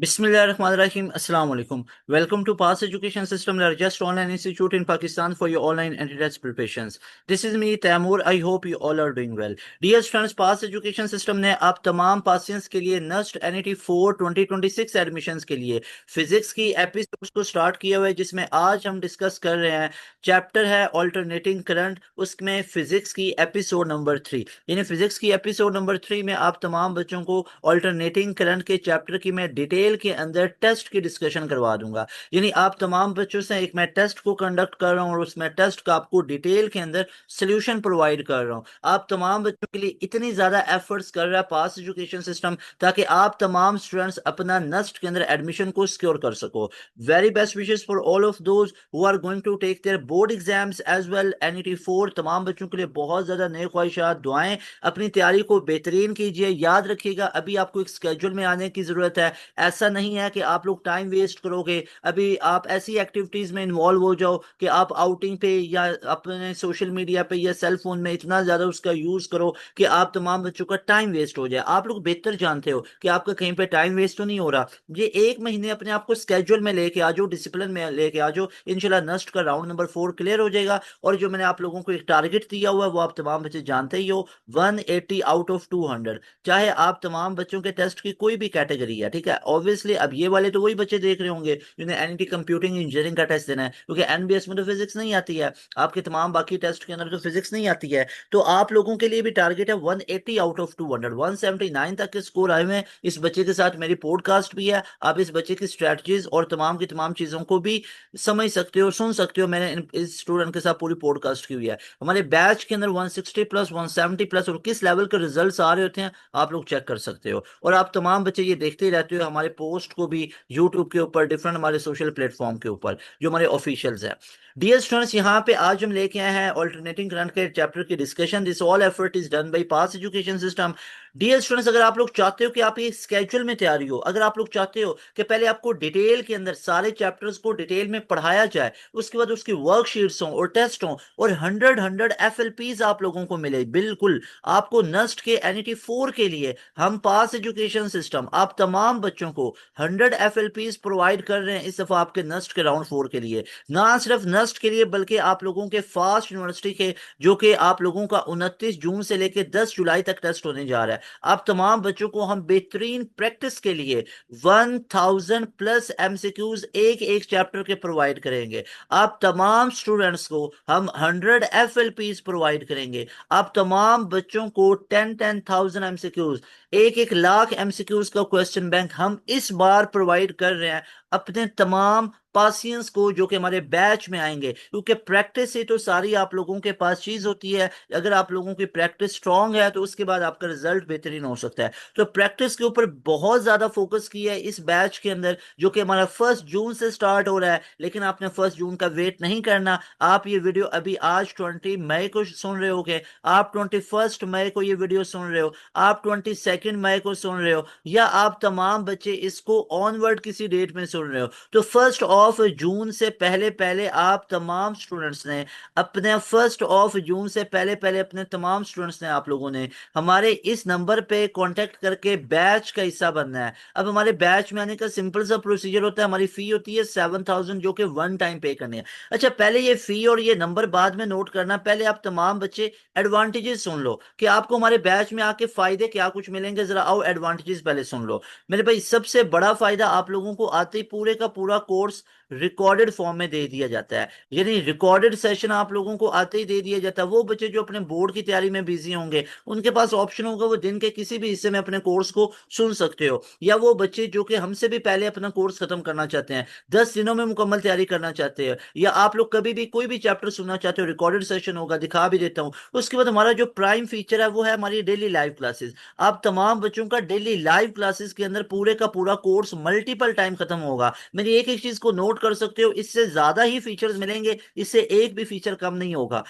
Bismillahirrahmanirrahim. Assalamu alaikum. Welcome to Pass Education System, largest online institute in Pakistan for your online entrance preparations. This is me, Taimur. I hope you all are doing well. Dear students, Pass Education System ने आप तमाम पासियंस के लिए Nernst NET 4 2026 admissions के लिए physics की episodes को start किया हुआ है, जिसमें आज हम डिस्कस कर रहे हैं। चैप्टर है ऑल्टरनेटिंग करंट, उसमें फिजिक्स की एपिसोड नंबर 3। यानी फिजिक्स की एपिसोड नंबर 3 में आप तमाम बच्चों को ऑल्टरनेटिंग करंट के चैप्टर की मैं डिटेल के अंदर टेस्ट की डिस्कशन करवा दूंगा। यानी आप तमाम बच्चों से एक मैं टेस्ट को कंडक्ट कर रहा हूं और उसमें टेस्ट का आपको डिटेल के अंदर सोल्यूशन प्रोवाइड कर रहा हूं। आप तमाम बच्चों के लिए इतनी ज्यादा एफर्ट्स कर रहा है पास एजुकेशन सिस्टम, ताकि आप तमाम स्टूडेंट्स अपना नस्ट के अंदर एडमिशन को सिक्योर कर सको। Very best wishes for all of those who are going to take their board exams as well NET 4। तमाम बच्चों के लिए बहुत ज्यादा नेक ख्वाहिशात, दुआएं। अपनी तैयारी को बेहतरीन कीजिए। याद रखिएगा, अभी आपको एक स्केड्यूल में आने की जरूरत है। ऐसा नहीं है कि आप लोग टाइम वेस्ट करोगे। अभी आप ऐसी एक्टिविटीज में इन्वॉल्व हो जाओ कि आप आउटिंग पे या अपने सोशल मीडिया पे या सेल फोन में इतना ज्यादा उसका यूज करो कि आप तमाम बच्चों का टाइम वेस्ट हो जाए। आप लोग बेहतर जानते हो कि आपका कहीं पे टाइम वेस्ट तो नहीं हो रहा। ये एक महीने अपने आप को स्केड्यूल में लेके आ जाओ, डिसिप्लिन में लेके आ जाओ। इंशाल्लाह नस्ट का राउंड नंबर 4 क्लियर हो जाएगा। और जो मैंने आप लोगों को एक टारगेट दिया हुआ है वो आप तमाम बच्चे जानते ही हो, 180 आउट ऑफ 200। चाहे आप तमाम बच्चों के टेस्ट की कोई भी कैटेगरी है, ठीक है। ऑब्वियसली अब ये वाले तो वही बच्चे देख रहे होंगे जिन्हें NET कंप्यूटिंग इंजीनियरिंग का टेस्ट देना है, क्योंकि NBS में तो फिजिक्स नहीं आती है। आपके तमाम बाकी टेस्ट के अंदर तो फिजिक्स नहीं आती है। तो आप लोगों के लिए भी टारगेट है 180 आउट ऑफ 200, 179 तक के स्कोर आए हुए हैं। इस बच्चे के साथ मेरी पॉडकास्ट भी है, आप इस बच्चे की स्ट्रेटजीज और तमाम की तमाम चीजों को भी समझ सकते हो, सुन सकते हो। मैंने इस स्टूडेंट के साथ पूरी पॉडकास्ट की हुई है। हमारे बैच के अंदर 160 प्लस, 170 प्लस और किस लेवल के रिजल्ट्स आ रहे होते हैं आप लोग चेक कर सकते हो। और आप तमाम बच्चे ये देखते ही रहते हो हमारे पोस्ट को भी, यूट्यूब के ऊपर, डिफरेंट हमारे सोशल प्लेटफॉर्म के ऊपर जो हमारे ऑफिशियल्स हैं। डियर स्टूडेंट्स, यहाँ पे आज हम लेके आए हैं ऑल्टरनेटिंग करंट के चैप्टर की discussion. This all effort is done by pass education system. Dear students, अगर आप लोग चाहते हो कि आप ये स्केड्यूल में तैयारी हो, अगर आप लोग चाहते हो कि पहले आपको डिटेल के अंदर सारे चैप्टर्स को डिटेल में पढ़ाया जाए, उसके बाद उसकी वर्कशीट्स हों और टेस्ट हों और 100 FLPs आप लोगों को मिले, बिल्कुल आपको नस्ट के NET 4 के लिए हम पास एजुकेशन सिस्टम आप तमाम बच्चों को 100 FLPs प्रोवाइड कर रहे हैं इस दफा आपके नस्ट के राउंड 4 के लिए। ना सिर्फ नस्ट के लिए बल्कि आप लोगों के फास्ट यूनिवर्सिटी के, जो कि आप लोगों का 29 जून से लेकर 10 जुलाई तक टेस्ट होने जा रहा है। आप तमाम बच्चों को हम बेहतरीन प्रैक्टिस के लिए 1000 प्लस MCQs एक एक चैप्टर के प्रोवाइड करेंगे। आप तमाम स्टूडेंट्स को हम 100 FLPs प्रोवाइड करेंगे। आप तमाम बच्चों को 10,000 MCQs, एक एक लाख MCQs का क्वेश्चन बैंक हम इस बार प्रोवाइड कर रहे हैं अपने तमाम पासियंस को जो कि हमारे बैच में आएंगे, क्योंकि प्रैक्टिस से तो सारी आप लोगों के पास चीज होती है। अगर आप लोगों की प्रैक्टिस स्ट्रांग है तो उसके बाद आपका रिजल्ट बेहतरीन हो सकता है। तो प्रैक्टिस के ऊपर बहुत ज्यादा फोकस किया है इस बैच के अंदर, जो कि हमारा 1 जून से स्टार्ट हो रहा है। लेकिन आपने 1 जून का वेट नहीं करना। आप ये वीडियो अभी आज 20 मई को सुन रहे होगे, आप 21 मई को ये वीडियो सुन रहे हो, आप 22 मई को सुन रहे हो, या आप तमाम बच्चे इसको ऑनवर्ड किसी डेट में सुन रहे हो, तो 1 जून से पहले पहले आप तमाम स्टूडेंट्स ने अपने 1 जून से पहले पहले अपने तमाम स्टूडेंट्स ने, आप लोगों ने हमारे इस नंबर पे कांटेक्ट करके बैच का हिस्सा बनना है। अब हमारे बैच में आने का सिंपल सा प्रोसीजर होता है। हमारी फी होती है 7,000, जो कि वन टाइम पे करनी है। अच्छा, पहले ये फी और ये नंबर बाद में नोट करना, पहले आप तमाम बच्चे एडवांटेजेस सुन लो कि आपको हमारे बैच में आके फायदे क्या कुछ मिलेंगे। जरा आओ एडवांटेजेस पहले सुन लो मेरे भाई। सबसे बड़ा फायदा, आप लोगों को आते ही पूरे का पूरा कोर्स रिकॉर्डेड फॉर्म में दे दिया जाता है। यानी रिकॉर्डेड सेशन आप लोगों को आते ही दे दिया जाता है। वो बच्चे जो अपने बोर्ड की तैयारी में बिजी होंगे, उनके पास ऑप्शन होगा वो दिन के किसी भी हिस्से में अपने कोर्स को सुन सकते हो। या वो बच्चे जो कि हमसे भी पहले अपना कोर्स खत्म करना चाहते हैं, 10 दिनों में मुकम्मल तैयारी करना चाहते हैं, या आप लोग कभी भी कोई भी चैप्टर सुनना चाहते हो, रिकॉर्डेड सेशन होगा, दिखा भी देता हूँ। उसके बाद हमारा जो प्राइम फीचर है वो है हमारी डेली लाइव क्लासेस। आप तमाम बच्चों का डेली लाइव क्लासेस के अंदर पूरे का पूरा कोर्स मल्टीपल टाइम खत्म होगा। मेरी एक एक चीज को नोट कर सकते हो, इससे ज्यादा ही फीचर्स मिलेंगे, इससे एक भी फीचर कम नहीं होगा।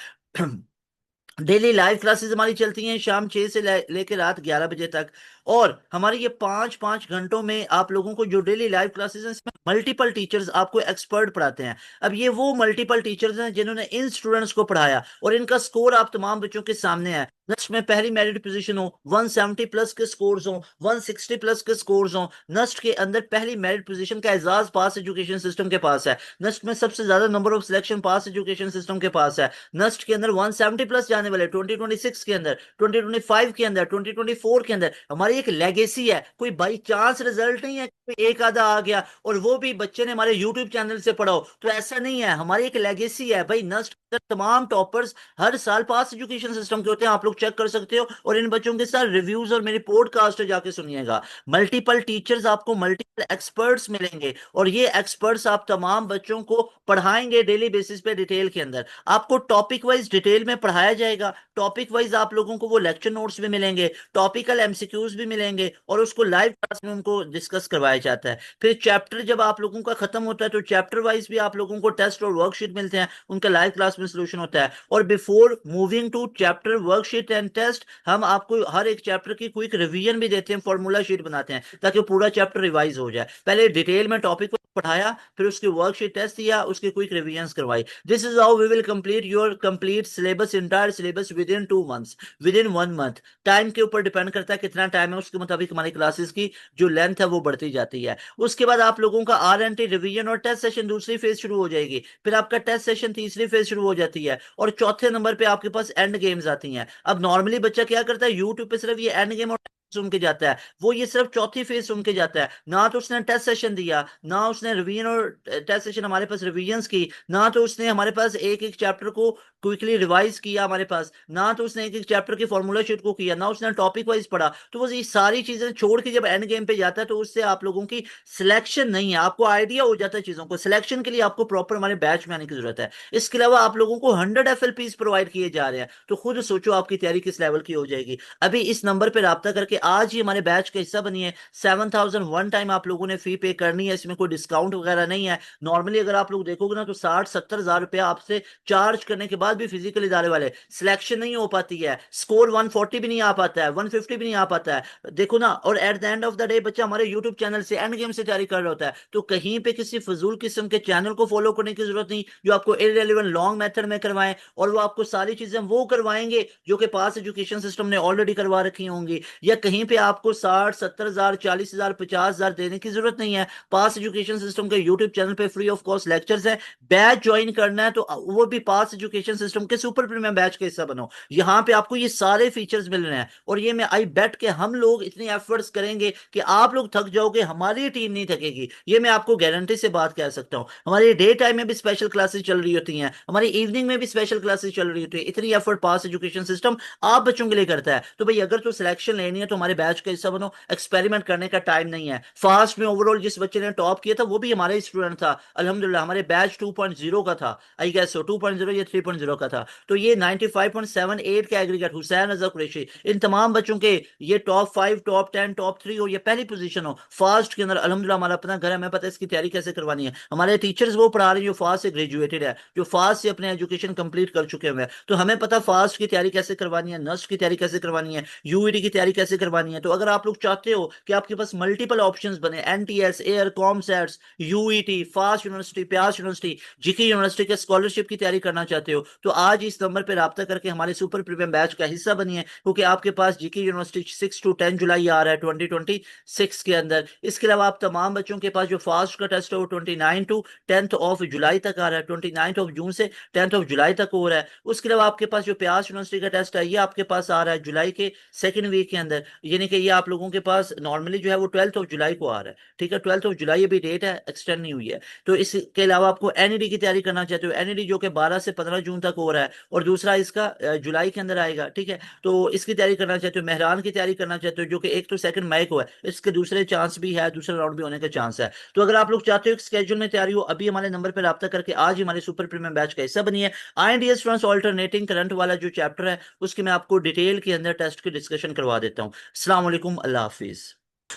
डेली लाइव क्लासेस हमारी चलती हैं शाम 6 से लेकर रात 11 बजे तक। और हमारे ये 5-5 घंटों में आप लोगों को जो डेली लाइव क्लासेस हैं इसमें मल्टीपल टीचर्स आपको एक्सपर्ट पढ़ाते हैं। अब ये वो मल्टीपल टीचर्स हैं जिन्होंने इन स्टूडेंट्स को पढ़ाया और इनका स्कोर आप तमाम बच्चों के सामने है। नस्ट में पहली मेरिट पोजीशन हो, 170 प्लस के स्कोर्स हो, 160 प्लस के स्कोर्स हो। नस्ट के अंदर पहली मेरिट पोजीशन का एजाज पास एजुकेशन सिस्टम के पास है। नस्ट में सबसे ज्यादा number of selection pass education system के पास है। नस्ट के अंदर 170 प्लस जाने वाले 2026 के अंदर, 2025 के अंदर, 2024 के अंदर। हमारी एक लेगेसी है, कोई बाई चांस रिजल्ट नहीं है, कोई एक आधा आ गया और वो भी बच्चे ने हमारे यूट्यूब चैनल से पढ़ा हो, तो ऐसा नहीं है। हमारी एक लेगेसी है भाई। नस्ट तमाम टॉपर्स हर साल पास एजुकेशन सिस्टम के होते हैं, आप लोग चेक कर सकते हो। और इन बच्चों के साथ रिव्यूज और मेरी पॉडकास्ट जाके सुनिएगा। मल्टीपल टीचर्स, आपको मल्टीपल एक्सपर्ट्स मिलेंगे और ये एक्सपर्ट्स आप तमाम बच्चों को पढ़ाएंगे डेली बेसिस पे डिटेल के अंदर। आपको टॉपिक वाइज डिटेल में पढ़ाया जाएगा। टॉपिक वाइज आप लोगों को वो लेक्चर नोट्स भी मिलेंगे, टॉपिकल एमसीक्यूज भी मिलेंगे और उसको लाइव क्लास में उनको डिस्कस करवाया जाता है। फिर चैप्टर जब आप लोगों का खत्म होता है तो चैप्टर वाइज भी आप लोगों को टेस्ट और वर्कशीट मिलते हैं, उनका लाइव क्लास में सोल्यूशन होता है। और before moving to chapter worksheet and test, हम आपको हर एक चैप्टर की क्विक रिवीजन भी देते हैं, फॉर्मूला शीट बनाते हैं ताकि पूरा चैप्टर रिवाइज हो जाए। पहले डिटेल में टॉपिक को पढ़ाया, फिर उसकी वर्कशीट टेस्ट दिया, उसकी क्विक रिवीजन करवाई। This is how we will complete your complete syllabus, entire syllabus within 2 months, within 1 month. Time के ऊपर डिपेंड करता है कितना टाइम है, उसके मुताबिक हमारी क्लासेस की जो लेंथ है वो बढ़ती जाती है। उसके बाद आप लोगों का RNT रिवीजन और टेस्ट सेशन दूसरी फेज शुरू हो जाएगी। फिर आपका टेस्ट सेशन तीसरी फेज शुरू हो जाती है और चौथे नंबर पे आपके पास एंड गेम्स आती हैं। अब नॉर्मली बच्चा क्या करता है, यूट्यूब पे सिर्फ ये एंड गेम और सुन के जाता है, वो ये सिर्फ चौथी फेज सुन के जाता है। ना तो उसने टेस्ट सेशन दिया, ना उसने रिवीजन और टेस्ट सेशन हमारे पास रिवीजन की, ना तो उसने हमारे पास एक एक चैप्टर को क्विकली रिवाइज किया हमारे पास, ना तो उसने एक एक चैप्टर की फॉर्मूला शीट को किया, ना उसने टॉपिक वाइज पढ़ा। तो वो ये सारी चीजें छोड़ के जब एंड गेम पे जाता है तो उससे आप लोगों की सिलेक्शन नहीं है, आपको आइडिया हो जाता है चीजों को। सिलेक्शन के लिए आपको प्रॉपर हमारे बैच में आने की जरूरत है। इसके अलावा आप लोगों को 100 FLPs प्रोवाइड किए जा रहे हैं, तो खुद सोचो आपकी तैयारी किस लेवल की हो जाएगी। अभी इस नंबर पर राब्ता करके आज ही हमारे बैच का हिस्सा बनिए। 7,000 वन टाइम आप लोगों ने फी पे करनी है, इसमें कोई डिस्काउंट वगैरह नहीं है। नॉर्मली अगर आप लोग देखोगे ना तो 60-70 हजार रुपया आपसे चार्ज करने के बाद भी फिजिकल इदारे वाले सिलेक्शन नहीं हो पाती है। स्कोर 140 भी नहीं आ पाता है, 150 भी नहीं आ पाता है, देखो ना। और at the end of the day बच्चा हमारे यूट्यूब चैनल से एंड गेम से तैयारी कर रहा होता है, तो कहीं पे किसी फजूल किस्म के चैनल को फॉलो करने की जरूरत नहीं जो आपको इररेलेवेंट लॉन्ग मेथड में करवाएं। और वो आपको सारी चीजें वो करवाएंगे जो कि पास एजुकेशन सिस्टम ने ऑलरेडी करवा रखी होंगी। या कहीं पे आपको 60-70 हजार, 40 हजार, 50 हजार देने की जरूरत नहीं है। पास एजुकेशन सिस्टम के यूट्यूब चैनल पे फ्री ऑफ कॉस्ट लेक्चर्स है। बैच ज्वाइन करना है तो वो भी पास एजुकेशन सिस्टम के सुपर प्रीमियम बैच का हिस्सा बनो। यहाँ पे आपको ये सारे फीचर्स मिल रहे हैं और ये मैं आई बेट के हम लोग इतने एफर्ट्स करेंगे कि आप लोग थक जाओगे, हमारी टीम नहीं थकेगी। ये मैं आपको गारंटी से बात कह सकता हूँ। हमारी डे टाइम में भी स्पेशल क्लासेस चल रही होती हैं, हमारी इवनिंग में भी स्पेशल क्लासेस चल रही होती है। इतनी एफर्ट पास एजुकेशन सिस्टम आप बच्चों के लिए करता है। तो भाई अगर तो सिलेक्शन लेनी है तो हमारे बैच का हिस्सा बनो। एक्सपेरिमेंट करने का टाइम नहीं है। फास्ट में ओवरऑल जिस बच्चे ने टॉप किया था वो भी हमारा स्टूडेंट था अल्हम्दुलिल्लाह। हमारे बैच 2.0 का था, आई गेस सो 2.0 या 3.0 का था। तो ये 95.78 का एग्रीगेट, हुसैन रजा कुरैशी, इन तमाम बच्चों के ये टॉप 5, टॉप 10, टॉप 3 हो, ये पहली पोजीशन हो फास्ट के अंदर। अल्हम्दुलिल्लाह हमारा अपना घर है, हमें पता है इसकी तैयारी कैसे करवानी है। हमारे टीचर्स वो पढ़ा रहे हैं जो फास्ट से ग्रेजुएटेड है, जो फास्ट से अपने एजुकेशन कंप्लीट कर चुके हुए हैं। तो हमें पता फास्ट की तैयारी कैसे करवानी है, नर्स की तैयारी कैसे करवानी है, यूईटी की तैयारी कैसे करवानी है। तो अगर आप लोग चाहते हो कि आपके पास मल्टीपल ऑप्शंस बने, NTS, air, COMSATS, UET, fast university, प्यास यूनिवर्सिटी, जीके यूनिवर्सिटी के स्कॉलरशिप की तैयारी करना चाहते हो, तो आज इस नंबर पर राब्ता करके हमारे सुपर प्रीमियम बैच का हिस्सा बनिए। क्योंकि आपके पास जीके यूनिवर्सिटी 6 to 10 जुलाई आ रहा है 2026 के अंदर। इसके अलावा आप तमाम बच्चों के पास जो फास्ट का टेस्ट है वो 29 to 10 जुलाई तक आ रहा है, 29 जून से 10 जुलाई तक हो रहा है। उसके अलावा आपके पास जो प्यास यूनिवर्सिटी का टेस्ट है ये आपके पास आ रहा है जुलाई के सेकंड वीक के अंदर, यानी कि ये आप लोगों के पास नॉर्मली जो है वो 12 जुलाई को आ रहा है। ठीक है, 12 जुलाई अभी डेट है, एक्सटेंड नहीं हुई है। तो इसके अलावा आपको एनईडी की तैयारी करना चाहते हो, एनईडी जो कि 12 से 15 जून तक हो रहा है और दूसरा इसका जुलाई के अंदर आएगा। ठीक है, तो इसकी तैयारी करना चाहते हो, मेहरान की तैयारी करना चाहते हो जो कि एक तो सेकंड मई को है, इसके दूसरे चांस भी है, दूसरा राउंड भी होने का चांस है। तो अगर आप लोग चाहते हो स्केड्यूल में तैयारी हो, अभी हमारे नंबर पर राब्ता करके आज ही हमारे सुपर प्रीमियम बैच का हिस्सा बनिए। आईएनडीएस फ्रांस ऑल्टरनेटिंग करंट वाला जो चैप्टर है उसके मैं आपको डिटेल के अंदर टेस्ट की डिस्कशन करवा देता हूँ। अस्सलाम वालेकुम, अल्लाह हाफिज।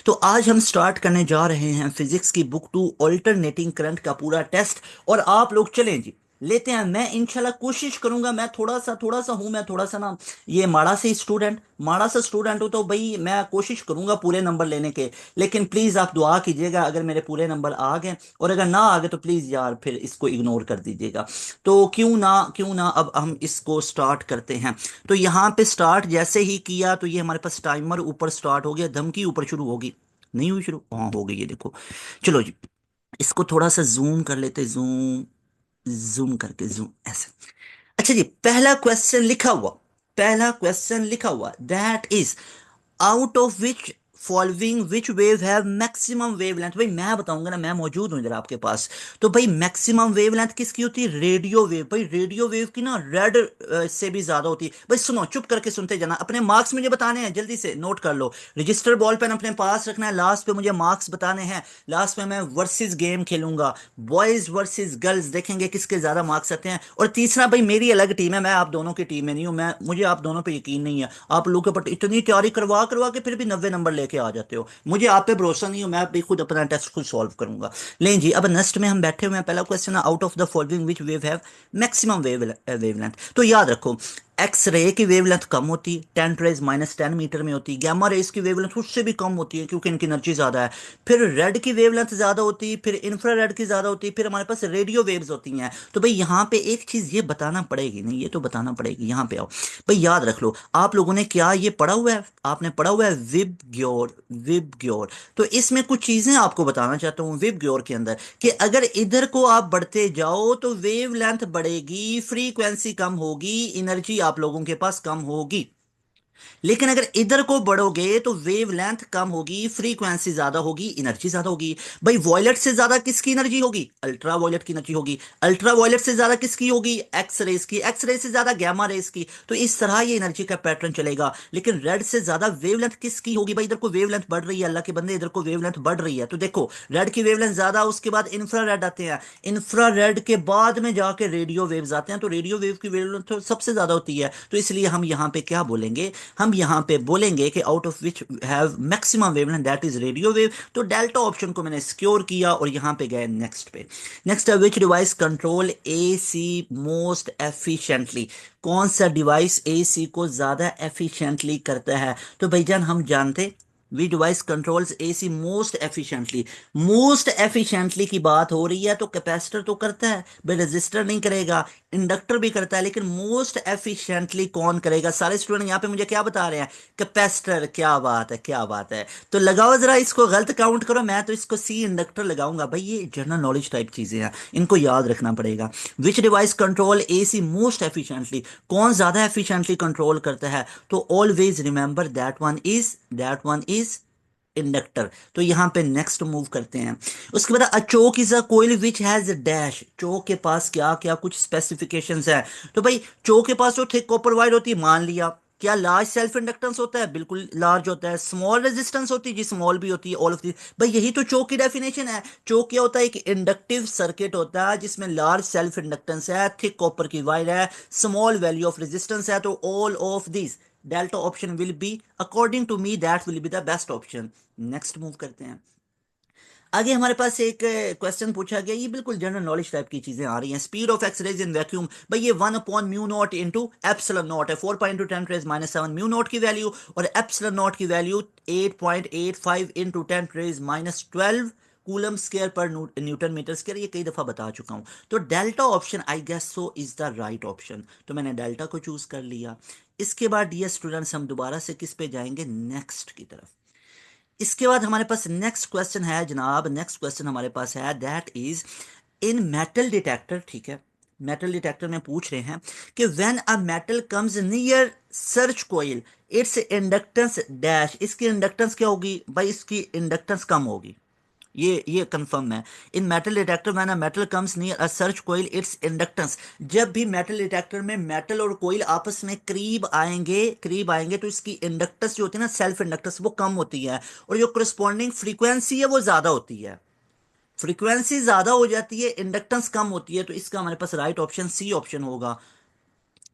तो आज हम स्टार्ट करने जा रहे हैं फिजिक्स की बुक 2 ऑल्टरनेटिंग करंट का पूरा टेस्ट। और आप लोग चलें जी, लेते हैं। मैं इंशाल्लाह कोशिश करूंगा, मैं थोड़ा सा हूं, मैं थोड़ा सा ना ये माड़ा सा स्टूडेंट हूं, तो भाई मैं कोशिश करूंगा पूरे नंबर लेने के। लेकिन प्लीज आप दुआ कीजिएगा अगर मेरे पूरे नंबर आ गए, और अगर ना आ गए तो प्लीज यार फिर इसको इग्नोर कर दीजिएगा। तो क्यों ना अब हम इसको स्टार्ट करते हैं। तो यहाँ पे स्टार्ट जैसे ही किया तो ये हमारे पास टाइमर ऊपर स्टार्ट हो गया, धमकी ऊपर शुरू होगी, नहीं हुई शुरू, हाँ हो गई ये देखो। चलो जी, इसको थोड़ा सा जूम कर लेते, जूम, जूम करके जूम ऐसे। अच्छा जी, पहला क्वेश्चन लिखा हुआ that is out of which following which wave have maximum wavelength. भाई मैं बताऊंगा ना, मैं मौजूद हूं इधर आपके पास। तो भाई मैक्सिमम वेवलेंथ किसकी होती है? Radio wave. भाई रेडियो वेव की ना रेड से भी ज्यादा होती है। भाई सुनो, चुप करके सुनते जाना, अपने मार्क्स मुझे बताने हैं, जल्दी से नोट कर लो। रजिस्टर बॉल पेन अपने पास रखना है, लास्ट पे मुझे मार्क्स बताने हैं। लास्ट में मैं वर्सेस गेम खेलूंगा, बॉयज वर्सेस गर्ल्स, देखेंगे किसके ज्यादा मार्क्स आते हैं। और तीसरा भाई मेरी अलग टीम है, मैं आप दोनों की टीम में नहीं हूं, मैं मुझे आप दोनों पे यकीन नहीं है। आप लोग के पर इतनी तैयारी करवा करवा के फिर भी 90 नंबर लेके आ जाते हो, मुझे आप पे भरोसा नहीं हो, मैं भी खुद अपना टेस्ट खुद सॉल्व करूंगा। लें जी, अब नेक्स्ट में हम बैठे हुए हैं। पहला क्वेश्चन है out of the following which wave have maximum wavelength. तो याद रखो, एक्स रे की वेवलेंथ कम होती है, 10 to-10 मीटर में होती है। गैमा रेस की वेवलेंथ उससे भी कम होती है क्योंकि इनकी एनर्जी ज्यादा है। फिर रेड की वेवलेंथ ज्यादा होती है, फिर इंफ्रारेड की ज्यादा होती है, फिर हमारे पास रेडियो वेव्स होती हैं। तो भाई यहाँ पे एक चीज ये बताना पड़ेगी, नहीं ये तो बताना पड़ेगी, यहाँ पे आओ। भाई याद रख लो, आप लोगों ने क्या ये पढ़ा हुआ है? आपने पढ़ा हुआ है विबग्योर, विबग्योर। तो इसमें कुछ चीजें आपको बताना चाहता हूँ विबग्योर के अंदर, कि अगर इधर को आप बढ़ते जाओ तो वेव लेंथ बढ़ेगी, फ्रीक्वेंसी कम होगी, एनर्जी आप लोगों के पास कम होगी। लेकिन अगर इधर को बढ़ोगे तो वेव लेंथ कम होगी, फ्रीक्वेंसी ज्यादा होगी, एनर्जी ज्यादा होगी। भाई वॉयलेट से ज्यादा किसकी एनर्जी होगी? अल्ट्रा वॉयलेट की एनर्जी होगी। अल्ट्रा वॉयलेट से ज्यादा किसकी होगी? एक्स रेस की। एक्स रे से ज्यादा गैमा रेस की। तो इस तरह ये एनर्जी का पैटर्न चलेगा। लेकिन रेड से ज्यादा वेवलेंथ किसकी होगी? भाई इधर को वेवलेंथ बढ़ रही है, अल्लाह के बंदे, इधर को वेवलेंथ बढ़ रही है। तो देखो, रेड की वेवलेंथ ज्यादा, उसके बाद इंफ्रारेड आते हैं, इंफ्रारेड के बाद में जाके रेडियो वेव्स आते हैं। तो रेडियो वेव की वेवलेंथ तो सबसे ज्यादा होती है। तो इसलिए हम यहाँ पे क्या बोलेंगे? हम यहाँ पे बोलेंगे कि out of which have maximum wavelength that is radio wave. तो डेल्टा ऑप्शन को मैंने सिक्योर किया और यहाँ पे गए नेक्स्ट पे। नेक्स्ट है विच device control AC most efficiently. कौन सा डिवाइस एसी को ज्यादा एफिशिएंटली करता है? तो भाईजान हम जानते, we device controls AC most efficiently. Most efficiently की बात हो रही है तो कैपेसिटर तो करता है भाई, रजिस्टर नहीं करेगा। इंडक्टर भी करता है, लेकिन मोस्ट एफिशिएंटली कौन करेगा? सारे स्टूडेंट यहाँ पे मुझे क्या बता रहे हैं? कैपेसिटर। क्या बात है, क्या बात है। तो लगाओ जरा इसको, गलत काउंट करो, मैं तो इसको सी इंडक्टर लगाऊंगा। भाई ये जनरल नॉलेज टाइप चीजें हैं, इनको याद रखना पड़ेगा। Which device control AC most efficiently, कौन ज्यादा एफिशिएंटली कंट्रोल करता है? तो always remember that one is inductor. तो यहां पे नेक्स्ट मूव करते हैं। उसके बाद a choke is a coil which has dash. Choke के पास क्या क्या कुछ स्पेसिफिकेशंस है? तो भाई चोक के पास जो थिक कॉपर वायर होती है, मान लिया। क्या लार्ज सेल्फ इंडक्टेंस होता है? बिल्कुल लार्ज होता है। स्मॉल रेजिस्टेंस होती है जी, स्मॉल भी होती है। ऑल ऑफ दिस, भाई यही तो चोक की डेफिनेशन है। चोक क्या होता है? एक इंडक्टिव सर्किट होता है जिसमें लार्ज सेल्फ इंडक्टेंस है, थिक कॉपर की वायर है, स्मॉल वैल्यू ऑफ रेजिस्टेंस है। तो all of this delta option will be, according to me, that will be the best option. Next move करते हैं। आगे हमारे पास एक क्वेश्चन पूछा गया, ये बिल्कुल जनरल नॉलेज टाइप की चीजें आ रही हैं। Speed of X rays in vacuum, भाई ये 1/म्यू नॉट इंटू एप्सिलॉन नॉट है। 4 × 10⁻⁷ म्यू नॉट की वैल्यू, और एप्सिलॉन नॉट की वैल्यू 8.85 इंटू 10⁻12 कूलम स्केयर पर न्यूटन मीटर स्केयर। ये कई दफा बता चुका हूं। तो delta option I guess so is the right option. तो मैंने डेल्टा को चूज कर लिया। इसके बाद डियर स्टूडेंट्स, हम दोबारा से किस पे जाएंगे? नेक्स्ट की तरफ। इसके बाद हमारे पास नेक्स्ट क्वेश्चन है जनाब, नेक्स्ट क्वेश्चन हमारे पास है that is in metal detector. ठीक है, मेटल डिटेक्टर में पूछ रहे हैं कि when a metal comes near search coil its inductance dash. इसकी इंडक्टेंस क्या होगी? भाई इसकी इंडक्टेंस कम होगी, ये कंफर्म है। In metal detector when a metal comes near a search coil its inductance. जब भी मेटल डिटेक्टर में मेटल और कोइल आपस में करीब आएंगे तो इसकी इंडक्टेंस जो होती है ना, सेल्फ इंडक्टेंस, वो कम होती है। और जो करस्पॉन्डिंग फ्रीक्वेंसी है वो ज्यादा होती है। फ्रीक्वेंसी ज्यादा हो जाती है, इंडक्टेंस कम होती है। तो इसका हमारे पास राइट ऑप्शन सी ऑप्शन होगा।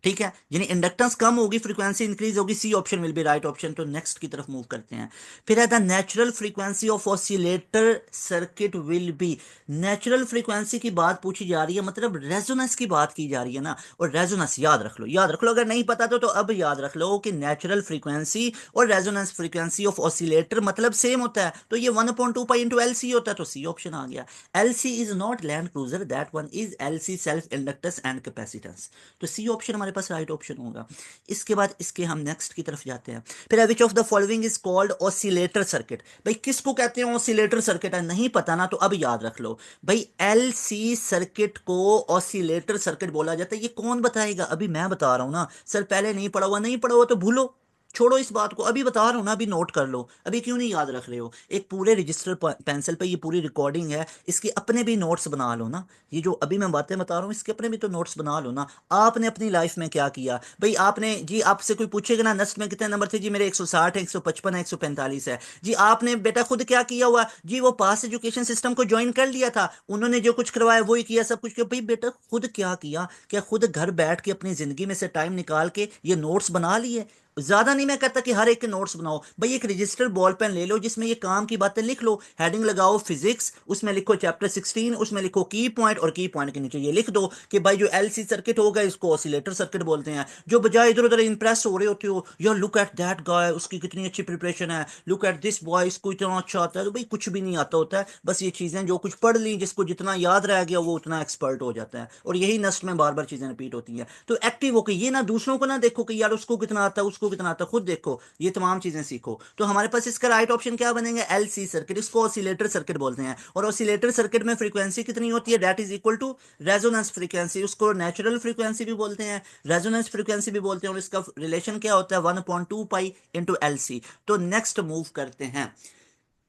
ठीक है, यानी इंडक्टेंस कम होगी, फ्रीक्वेंसी इंक्रीज होगी, C option will be right option. तो नेक्स्ट की तरफ मूव करते हैं। फिर है the natural frequency of oscillator circuit will be. Natural frequency की बात पूछी जा रही है, मतलब रेजोनेंस की बात की जा रही है ना। और रेजोनेंस याद रख लो, याद रख लो, अगर नहीं पता तो अब याद रख लो कि नेचुरल फ्रीक्वेंसी और रेजोनेंस फ्रीक्वेंसी ऑफ ऑसिलेटर मतलब सेम होता है। तो ये 1/2 पाई इंटू एल सी होता है, तो सी ऑप्शन आ गया। L C is not land cruiser, that one is L C self inductance and capacitance. तो सी ऑप्शन हमारे पास राइट ऑप्शन होगा। इसके बाद इसके हम नेक्स्ट की तरफ जाते हैं। फिर which of the following is called oscillator circuit. भाई किसको कहते हैं ऑसिलेटर सर्किट, है नहीं पता ना, तो अब याद रख लो भाई, एल सी सर्किट को ऑसिलेटर सर्किट बोला जाता है। ये कौन बताएगा, अभी मैं बता रहा हूं ना सर, पहले नहीं पढ़ा हुआ, नहीं पढ़ा हुआ तो भूलो, छोड़ो इस बात को, अभी बता रहा हूं ना, अभी नोट कर लो। अभी क्यों नहीं याद रख रहे हो, एक पूरे रजिस्टर पेंसिल पे ये पूरी रिकॉर्डिंग है, इसके अपने भी नोट्स बना लो ना। ये जो अभी मैं बातें बता रहा हूँ इसके अपने भी तो नोट्स बना लो ना। आपने अपनी लाइफ में क्या किया भाई, आपने जी, आपसे कोई पूछेगा ना नस्ट में कितने नंबर थे जी, मेरे 160 है, 155 है, 145 है जी। आपने बेटा खुद क्या किया हुआ जी, वो पास एजुकेशन सिस्टम को ज्वाइन कर लिया था, उन्होंने जो कुछ करवाया वही किया, सब कुछ किया। भाई बेटा खुद क्या किया, क्या खुद घर बैठ के अपनी जिंदगी में से टाइम निकाल के ये नोट्स बना लिए। ज्यादा नहीं मैं कहता कि हर एक के नोट्स बनाओ भाई, एक रजिस्टर बॉल पेन ले लो जिसमें ये काम की बातें लिख लो, हेडिंग लगाओ फिजिक्स, उसमें लिखो चैप्टर 16, उसमें लिखो की पॉइंट, और की पॉइंट के नीचे ये लिख दो कि भाई जो एलसी सर्किट होगा इसको ऑसिलेटर सर्किट बोलते हैं। जो बजाय इधर उधर इंप्रेस हो रहे होते हो, यार लुक एट दैट गाय, उसकी कितनी अच्छी प्रिपरेशन है, लुक एट दिस बॉय, इसको इतना अच्छा आता है, तो भाई कुछ भी नहीं आता होता है, बस ये चीजें जो कुछ पढ़ ली, जिसको जितना याद रह गया वो उतना एक्सपर्ट हो जाता है, और यही नस्ट में बार बार चीजें रिपीट होती हैं। तो एक्टिव होकर ये ना दूसरों को ना देखो कि यार उसको कितना आता है, उसको कितना आता है, खुद देखो, ये तमाम चीजें सीखो। तो हमारे पास इसका राइट ऑप्शन क्या बनेगा, एल सी सर्किट, इसको ऑसिलेटर सर्किट बोलते हैं। और ऑसिलेटर सर्किट में फ्रीक्वेंसी कितनी होती है, that is equal to resonance frequency, उसको नेचुरल फ्रीक्वेंसी भी बोलते हैं, रेजोनेंस फ्रीक्वेंसी भी बोलते हैं, और इसका रिलेशन क्या होता है, 1/2 पाई इंटू एल सी। तो नेक्स्ट मूव करते हैं।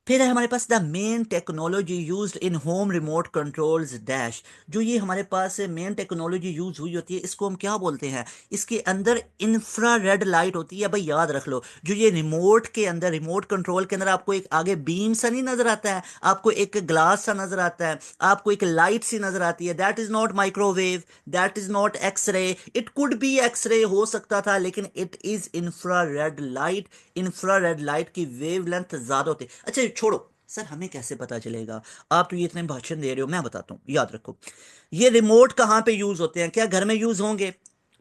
फिर है हमारे पास the main technology used in home remote controls dash. जो ये हमारे पास मेन टेक्नोलॉजी यूज हुई होती है इसको हम क्या बोलते हैं, इसके अंदर इंफ्रारेड लाइट होती है। भाई याद रख लो, जो ये रिमोट के अंदर, रिमोट कंट्रोल के अंदर आपको एक आगे बीम सा नहीं नजर आता है, आपको एक ग्लास सा नजर आता है, आपको एक लाइट सी नजर आती है, that is not microwave, that is not X-ray, it could be X-ray हो सकता था, लेकिन it is infrared light. Infrared light की वेवलेंथ ज्यादा होती है। अच्छा छोड़ो सर, हमें कैसे पता चलेगा, आप तो ये इतने भाषण दे रहे हो, मैं बताता हूँ, याद रखो। ये रिमोट कहाँ पे यूज होते हैं, क्या घर में यूज होंगे,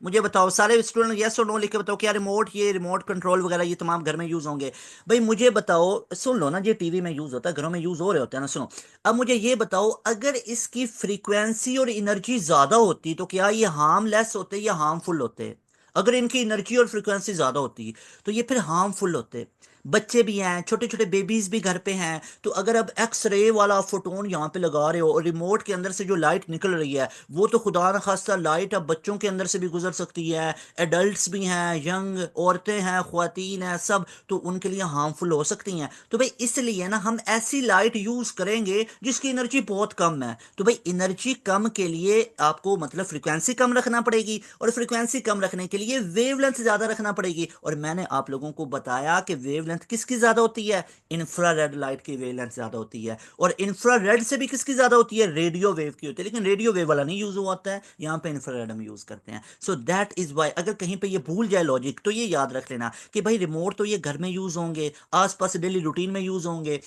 मुझे बताओ सारे स्टूडेंट, यस और नो लिख के बताओ, क्या रिमोट, ये रिमोट कंट्रोल वगैरह ये तमाम घर में यूज होंगे। भाई मुझे बताओ, सुन लो ना, ये टीवी में यूज होता है, घरों में यूज हो रहे होते हैं ना, सुनो। अब मुझे ये बताओ, अगर इसकी फ्रीक्वेंसी और एनर्जी ज्यादा होती तो क्या ये हार्मलेस होते या हार्मफुल होते। अगर इनकी एनर्जी और फ्रीक्वेंसी ज्यादा होती तो ये फिर हार्मफुल होते। बच्चे भी हैं, छोटे छोटे बेबीज भी घर पे हैं, तो अगर अब एक्सरे वाला फोटोन यहाँ पे लगा रहे हो और रिमोट के अंदर से जो लाइट निकल रही है वो तो खुदा न खास्ता लाइट अब बच्चों के अंदर से भी गुजर सकती है, एडल्ट्स भी हैं, यंग औरतें हैं, ख्वातीन हैं, सब तो उनके लिए हार्मफुल हो सकती हैं। तो भाई इसलिए ना हम ऐसी लाइट यूज करेंगे जिसकी एनर्जी बहुत कम है। तो भाई एनर्जी कम के लिए आपको मतलब फ्रीक्वेंसी कम रखना पड़ेगी, और फ्रीक्वेंसी कम रखने के लिए वेवलेंथ ज्यादा रखना पड़ेगी। और मैंने आप लोगों को बताया कि वेवलेंथ किसकी ज्यादा होती है, इंफ्रारेड लाइट की वेवलेंथ ज्यादा होती है, और इंफ्रारेड से भी किसकी ज्यादा होती है, रेडियो वेव की होती है, लेकिन रेडियो वेव वाला नहीं यूज हुआ होता है, यहाँ पे इंफ्रारेड हम यूज करते हैं। सो दैट इज वाई, अगर कहीं पे ये भूल जाए लॉजिक तो ये याद रख लेना कि भाई रिमोट तो ये घर में यूज होंगे, आसपास डेली रूटीन में यूज होंगे,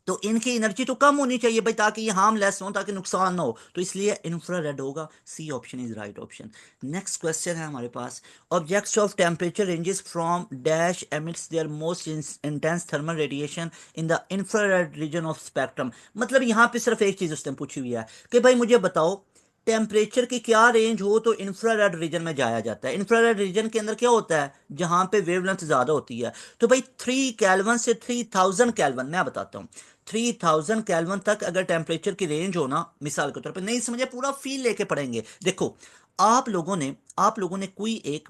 तो इनकी एनर्जी तो कम होनी चाहिए भाई, ताकि ये हार्मलेस हो, ताकि नुकसान ना हो, तो इसलिए इंफ्रारेड होगा, C option is right option. Next question है हमारे पास, objects of temperature ranges from dash emits their most intense thermal radiation in the infrared region of spectrum. मतलब यहाँ पे सिर्फ एक चीज उसने पूछी हुई है कि भाई मुझे बताओ टेम्परेचर की क्या रेंज हो तो इंफ्रारेड रीजन में जाया जाता है। इंफ्रारेड रीजन के अंदर क्या होता है, जहां पे वेवलेंथ ज्यादा होती है। तो भाई 3 केल्विन से 3000 केल्विन, मैं बताता हूँ, 3000 केल्विन तक अगर टेम्परेचर की रेंज हो ना, मिसाल के तौर पर, नहीं समझे पूरा फील लेके पढ़ेंगे। देखो आप लोगों ने कोई एक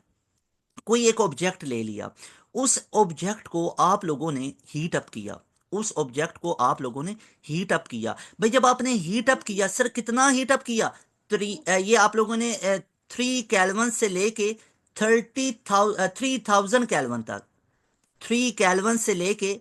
ऑब्जेक्ट ले लिया, उस ऑब्जेक्ट को आप लोगों ने हीट अप किया, उस ऑब्जेक्ट को आप लोगों ने हीट अप किया। भाई जब आपने हीट अप किया, सर कितना हीट अप किया, ये आप लोगों ने 3 केल्विन से लेके 3000 तक, 3 केल्विन से लेके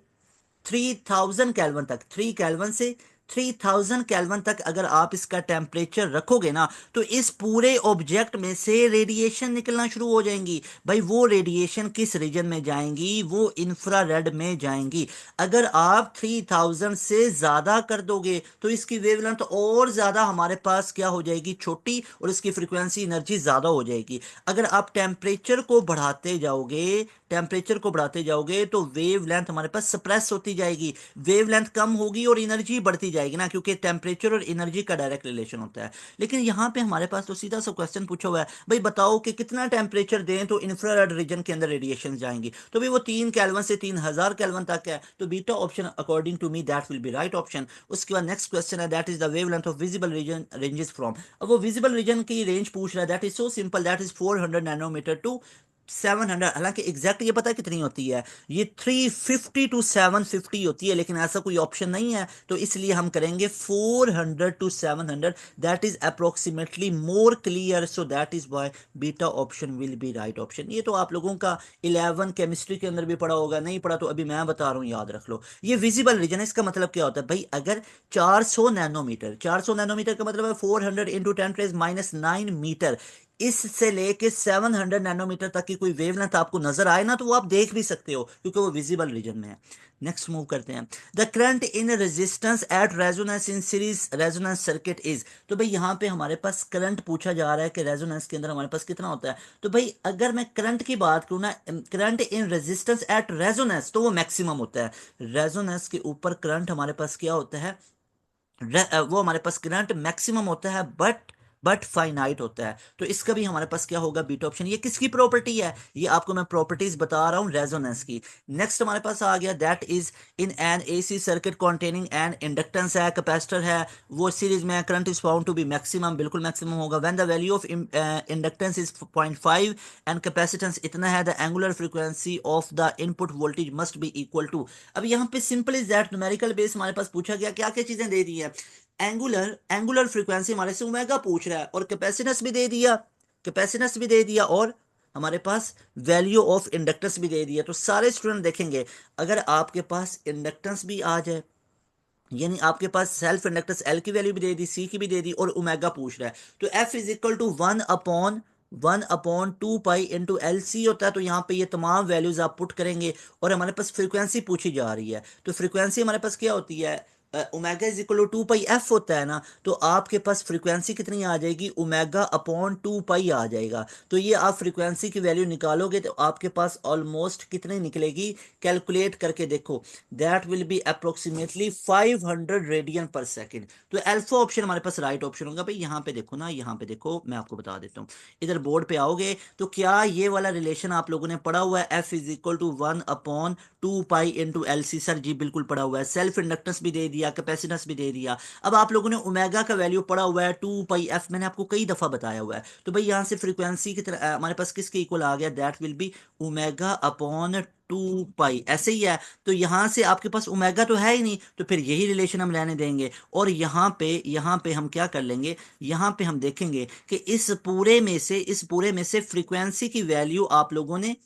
3000 केल्विन तक, 3 केल्विन से 3000 केल्विन तक अगर आप इसका टेम्परेचर रखोगे ना तो इस पूरे ऑब्जेक्ट में से रेडिएशन निकलना शुरू हो जाएंगी। भाई वो रेडिएशन किस रीजन में जाएंगी, वो इंफ्रारेड में जाएंगी। अगर आप 3000 से ज़्यादा कर दोगे तो इसकी वेवलेंथ और ज़्यादा हमारे पास क्या हो जाएगी, छोटी, और इसकी फ्रीक्वेंसी एनर्जी ज़्यादा हो जाएगी। अगर आप टेम्परेचर को बढ़ाते जाओगे, टेम्परेचर को बढ़ाते जाओगे तो वेवलेंथ हमारे पास सप्रेस होती जाएगी, वेवलेंथ कम होगी और एनर्जी बढ़ती जाएगी ना, क्योंकि टेम्परेचर और एनर्जी का डायरेक्ट रिलेशन होता है। लेकिन यहाँ पे हमारे पास तो सीधा सा क्वेश्चन पूछा हुआ है, भाई बताओ कि कितना टेम्परेचर दें तो इंफ्रारेड रीजन के अंदर रेडिएशन जाएंगी। तो भाई वो 3 केल्विन से 3000 केल्विन तक है, तो beta option according to me that will be right option. उसके बाद नेक्स्ट क्वेश्चन है, that is the wavelength of visible region ranges from. अब वो विजिबल रीजन की रेंज पूछ रहा है, that is so simple, that is 400 nanometre to 700। हालांकि एग्जैक्ट ये पता है कितनी होती है, ये 350 टू 750 होती है, लेकिन ऐसा कोई ऑप्शन नहीं है, तो इसलिए हम करेंगे 400 to 700। That is approximately more clear, so that is why beta option will be right option. ये तो आप लोगों का 11 केमिस्ट्री के अंदर भी पढ़ा होगा, नहीं पढ़ा तो अभी मैं बता रहा हूँ, याद रख लो। ये विजिबल रीजन है, इसका मतलब क्या होता है भाई, अगर 400 नैनोमीटर, 400 नैनोमीटर का मतलब है 400 इंटू 10⁻⁹ मीटर, इससे लेके 700 नैनोमीटर तक की कोई वेवलेंथ आपको नजर आए ना तो वो आप देख भी सकते हो, क्योंकि वो विजिबल रीजन में है। नेक्स्ट मूव करते हैं, the current in resistance at resonance in series resonance circuit is. तो भाई यहाँ पे हमारे पास करंट पूछा जा रहा है कि रेजोनेंस के अंदर हमारे पास कितना होता है। तो भाई अगर मैं करंट की बात करूँ ना, current in resistance at resonance, तो वो मैक्सिमम होता है। रेजोनेंस के ऊपर करंट हमारे पास क्या होता है, वो हमारे पास करंट मैक्सिमम होता है, बट फाइनाइट होता है। तो इसका भी हमारे पास क्या होगा, बीटा ऑप्शन। ये किसकी प्रॉपर्टी है, ये आपको मैं प्रॉपर्टीज बता रहा हूं रेजोनेंस की। नेक्स्ट हमारे पास आ गया, that is in an AC circuit containing an inductance है, कैपेसिटर है, वो सीरीज में current is found to be maximum, बिल्कुल मैक्सिमम होगा। When the value of inductance is 0.5 and capacitance इतना है, the angular frequency of the input voltage must be equal to. अब यहाँ पे simple is that, numerical base हमारे पास पूछा गया, क्या क्या चीजें दे दी है। एंगुलर फ्रीक्वेंसी हमारे से ओमेगा पूछ रहा है, और कैपेसिटेंस भी दे दिया, कैपेसिटेंस भी दे दिया, और हमारे पास वैल्यू ऑफ इंडक्टेंस भी दे दिया। तो सारे स्टूडेंट देखेंगे, अगर आपके पास इंडक्टेंस भी आ जाए, यानी आपके पास सेल्फ इंडक्टेंस एल की वैल्यू भी दे दी, सी की भी दे दी, और ओमेगा पूछ रहा है, तो F is equal to 1/2 pi into L C होता है। तो यहाँ पे ये तमाम वैल्यूज आप पुट करेंगे, और हमारे पास फ्रीक्वेंसी पूछी जा रही है, तो फ्रीक्वेंसी हमारे पास क्या होती है, omega is equal to 2 pi F होता है ना, तो आपके पास फ्रीक्वेंसी कितनी आ जाएगी, ओमेगा/2 पाई आ जाएगा। तो ये आप फ्रीक्वेंसी की वैल्यू निकालोगे तो आपके पास ऑलमोस्ट कितनी निकलेगी, कैलकुलेट करके देखो, that will B approximately 500 radian पर सेकेंड। तो अल्फा ऑप्शन हमारे पास राइट ऑप्शन होगा। भाई यहाँ पे देखो ना, यहाँ पे देखो, मैं आपको बता देता हूँ, इधर बोर्ड पे आओगे तो क्या ये वाला रिलेशन आप लोगों ने पढ़ा हुआ है, F is equal to 1/2 pi into L C. Sir ji बिल्कुल पढ़ा हुआ है, सेल्फ इंडक्टेंस भी दे दिया, कैपेसिटेंस भी दे दिया। अब आप लोगों ने ओमेगा का वैल्यू पढ़ा हुआ है 2 पाई एफ, मैंने आपको कई दफा बताया हुआ है। तो भाई यहाँ से फ्रीक्वेंसी की तरह हमारे पास किसके इक्वल आ गया, दैट विल बी ओमेगा/2 पाई, ऐसे ही है। तो यहां से आपके पास ओमेगा तो है ही नहीं, तो फिर यही रिलेशन हम रहने देंगे, और यहाँ पे हम क्या कर लेंगे, यहाँ पे हम देखेंगे कि इस पूरे में से फ्रीक्वेंसी की वैल्यू आप लोगों ने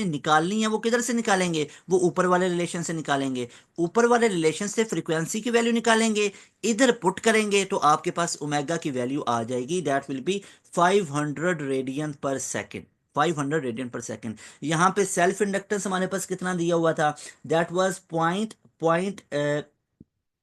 निकालनी है। वो किधर से निकालेंगे, वो ऊपर वाले रिलेशन से निकालेंगे, ऊपर वाले रिलेशन से फ्रीक्वेंसी की वैल्यू निकालेंगे, इधर पुट करेंगे तो आपके पास ओमेगा की वैल्यू आ जाएगी, दैट विल बी 500 रेडियन पर सेकेंड। 500 रेडियन पर सेकेंड। यहाँ पे सेल्फ इंडक्टेंस हमारे पास कितना दिया हुआ था, दैट वाज पॉइंट पॉइंट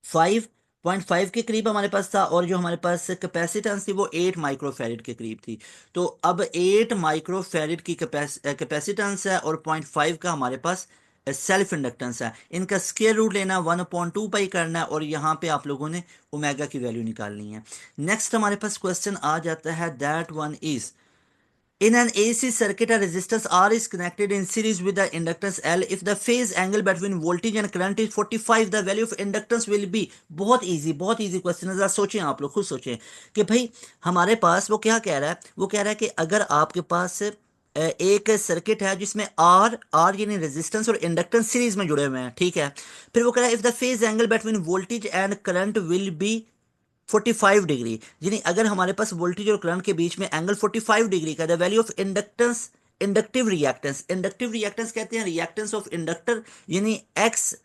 5.5 के करीब हमारे पास था, और जो हमारे पास कैपेसिटेंस थी वो 8 माइक्रोफेरिड के करीब थी। तो अब 8 माइक्रोफेरिड की कैपेसिटेंस है, और 0.5 का हमारे पास सेल्फ इंडक्टेंस है। इनका स्क्वायर रूट लेना, 1/2 पाई करना है, और यहाँ पे आप लोगों ने ओमेगा की वैल्यू निकालनी है। नेक्स्ट हमारे पास क्वेश्चन आ जाता है, that one is in an AC circuit, a resistance R is connected in series with the inductance L. If the phase angle between voltage and current is 45, the value of inductance will be। बहुत easy question है, जरा सोचें, आप लोग खुद सोचें कि भाई हमारे पास वो क्या कह रहा है, वो कह रहा है कि अगर आपके पास एक सर्किट है जिसमें आर यानी रेजिस्टेंस और इंडक्टेंस सीरीज में जुड़े हुए हैं, ठीक है। फिर वो कह रहा है if the phase angle between voltage and current will be 45 degree, यानी अगर हमारे पास वोल्टेज और करंट के बीच में एंगल 45 डिग्री का, the value of inductance, inductive reactance कहते हैं रिएक्टेंस ऑफ इंडक्टर, यानी एक्स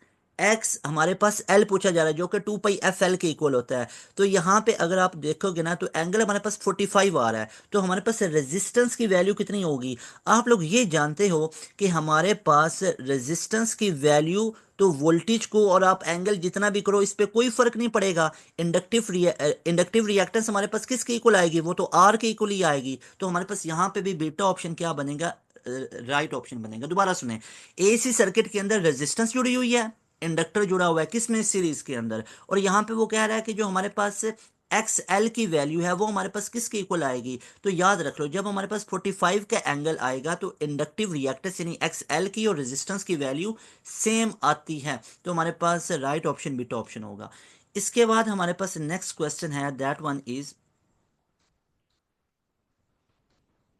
एक्स हमारे पास एल पूछा जा रहा है जो कि 2 पाई एफ एल के इक्वल होता है। तो यहाँ पे अगर आप देखोगे ना तो एंगल हमारे पास 45 आ रहा है, तो हमारे पास रेजिस्टेंस की वैल्यू कितनी होगी। आप लोग ये जानते हो कि हमारे पास रेजिस्टेंस की वैल्यू तो वोल्टेज को और आप एंगल जितना भी करो इस पे कोई फर्क नहीं पड़ेगा। इंडक्टिव रिएक्टेंस हमारे पास किसके इक्वल आएगी, वो तो आर के इक्वल ही आएगी। तो हमारे पास यहाँ पे भी बीटा ऑप्शन क्या बनेगा, राइट ऑप्शन बनेगा। दोबारा सुने, एसी सर्किट के अंदर रेजिस्टेंस जुड़ी हुई है, इंडक्टर जुड़ा हुआ है किसमें, सीरीज के अंदर, और यहाँ पे वो कह रहा है कि जो हमारे पास एक्स एल की वैल्यू है वो हमारे पास किसके इक्वल आएगी। तो याद रख लो जब हमारे पास 45 का एंगल आएगा तो इंडक्टिव रिएक्टेंस यानी एक्स एल की और रेजिस्टेंस की वैल्यू सेम आती है। तो हमारे पास राइट ऑप्शन बीटा ऑप्शन होगा। इसके बाद हमारे पास नेक्स्ट क्वेश्चन है, दैट वन इज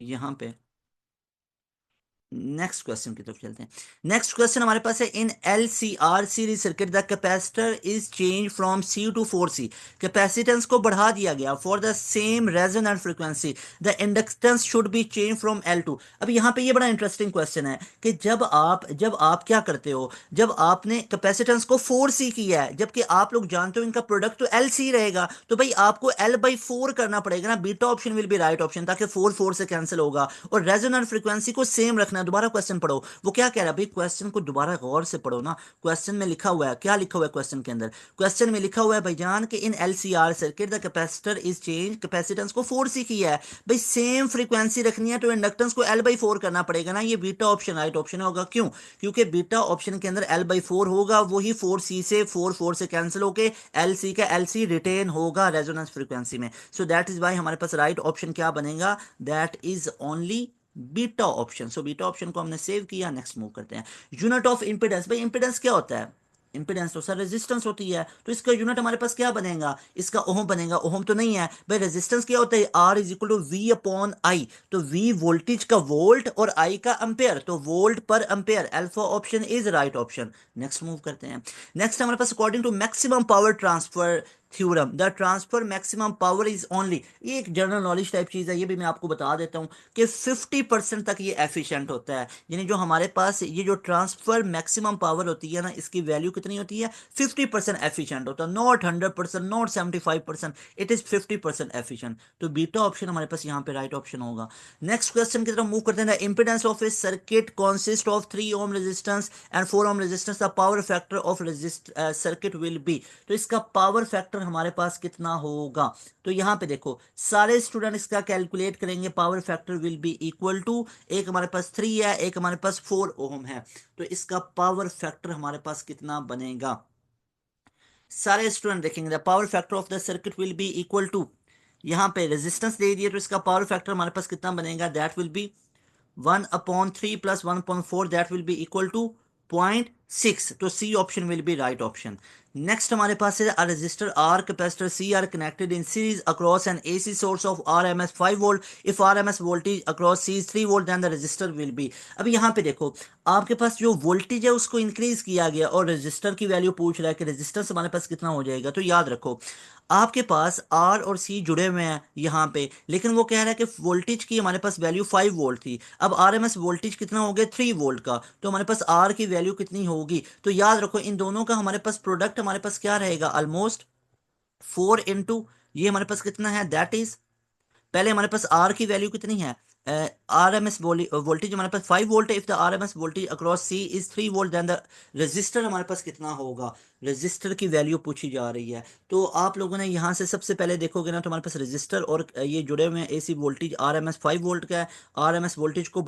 यहां पे नेक्स्ट क्वेश्चन की तरफ चलते हैं। नेक्स्ट क्वेश्चन हमारे पास है, in L C R series circuit the capacitor is change from C to 4C। Capacitance को बढ़ा दिया गया for the same resonant frequency, the inductance should be change from L to. अब यहाँ पे ये बड़ा इंटरेस्टिंग क्वेश्चन है कि जब आप क्या करते हो, जब आपने कैपेसिटेंस को 4C किया है जबकि आप लोग जानते हो इनका प्रोडक्ट तो एल सी रहेगा, तो भाई आपको L/4 करना पड़ेगा ना। Beta option will be right option, ताकि 4 से कैंसिल होगा और रेजोनेंट फ्रीक्वेंसी को सेम रखना। दोबारा क्वेश्चन पढ़ो, वो क्या कह रहा है भाई, क्वेश्चन को दोबारा गौर से पढ़ो ना। क्वेश्चन में लिखा हुआ है, क्या लिखा हुआ है क्वेश्चन के अंदर, क्वेश्चन में लिखा हुआ है भाईजान कि in LCR circuit the capacitor is change, capacitance को 4C किया है, भाई सेम फ्रीक्वेंसी रखनी है तो इंडक्टेंस को L/4 करना पड़ेगा ना। ये बीटा ऑप्शन राइट ऑप्शन होगा, क्यों, क्योंकि बीटा ऑप्शन के अंदर L/4 होगा, वही 4C से 4 से कैंसिल होके LC का LC रिटेन होगा रेजोनेंस फ्रीक्वेंसी में। सो दैट इज वाई हमारे पास राइट ऑप्शन क्या बनेगा, that is only beta option. So beta option को हमने सेव किया, नेक्स्ट मूव करते हैं। यूनिट ऑफ इंपेडेंस, भाई इंपेडेंस क्या होता है, इंपेडेंस तो सर रेजिस्टेंस होती है, तो इसका यूनिट हमारे पास क्या बनेगा, इसका ओम बनेगा। ओम तो नहीं है भाई, रेजिस्टेंस क्या होता है, R is equal to V upon I. तो वी वोल्टेज का वोल्ट और आई का एम्पेयर, तो वोल्ट पर ampere, alpha option is right option. Next move करते हैं। नेक्स्ट हमारे पास according to maximum power transfer theorem the transfer maximum power is only, ये एक जनरल नॉलेज टाइप चीज है, ये भी मैं आपको बता देता हूं कि 50% तक ये एफिशिएंट होता है। यानी जो हमारे पास ये जो ट्रांसफर मैक्सिमम पावर होती है ना, इसकी वैल्यू कितनी होती है, 50% एफिशिएंट होता है, not 100%, not 75%, it is 50% efficient. तो बीटा ऑप्शन हमारे पास यहाँ पे राइट ऑप्शन होगा। नेक्स्ट क्वेश्चन की तरफ मूव करते हैं। Impedance of A circuit consist of 3 ohm resistance and 4 ohm resistance, the power factor of circuit will B. तो इसका पावर फैक्टर हमारे पास कितना होगा, तो यहां पे देखो सारे स्टूडेंट इसका कैलकुलेट करेंगे। Power factor will be equal to, एक हमारे पास 3 है, एक हमारे पास 4 ओम है, तो इसका पावर फैक्टर हमारे पास कितना बनेगा। सारे स्टूडेंट देखेंगे power factor of the circuit will be equal to, यहां पे रेजिस्टेंस दे दिए तो इसका पावर फैक्टर हमारे पास कितना बनेगा, that will be 1/3 plus 1/4, that will be equal to 0.6। तो C option will be right option. Next हमारे पास है, a resistor R capacitor C are connected in series across an AC source of RMS 5 volt. If RMS voltage across C is 3 volt, then the resistor will be। अब यहाँ पे देखो आपके पास जो voltage है उसको इंक्रीज किया गया और रेजिस्टर की वैल्यू पूछ रहा है कि रेजिस्टेंस हमारे पास कितना हो जाएगा। तो याद रखो आपके पास आर और सी जुड़े हुए हैं यहाँ पे, लेकिन वो कह रहा है कि वोल्टेज की हमारे पास वैल्यू 5 वोल्ट थी, अब आरएमएस वोल्टेज कितना हो गया 3 वोल्ट का, तो हमारे पास आर की वैल्यू कितनी होगी। तो याद रखो इन दोनों का हमारे पास प्रोडक्ट हमारे पास क्या रहेगा, ऑलमोस्ट 4 इंटू ये हमारे पास कितना है, दैट इज, पहले हमारे पास आर की वैल्यू कितनी है, आर एम एस वोल्टेज हमारे पास 5 वोल्ट है, if the R M S voltage across C is 3 volt, then the resistor हमारे पास कितना होगा, रजिस्टर की वैल्यू पूछी जा रही है। तो आप लोगों ने यहाँ से सबसे पहले देखोगे ना तो हमारे पास रजिस्टर और ये जुड़े हुए हैं, AC voltage R M S 5 volt का है, आर एम एस वोल्टेज को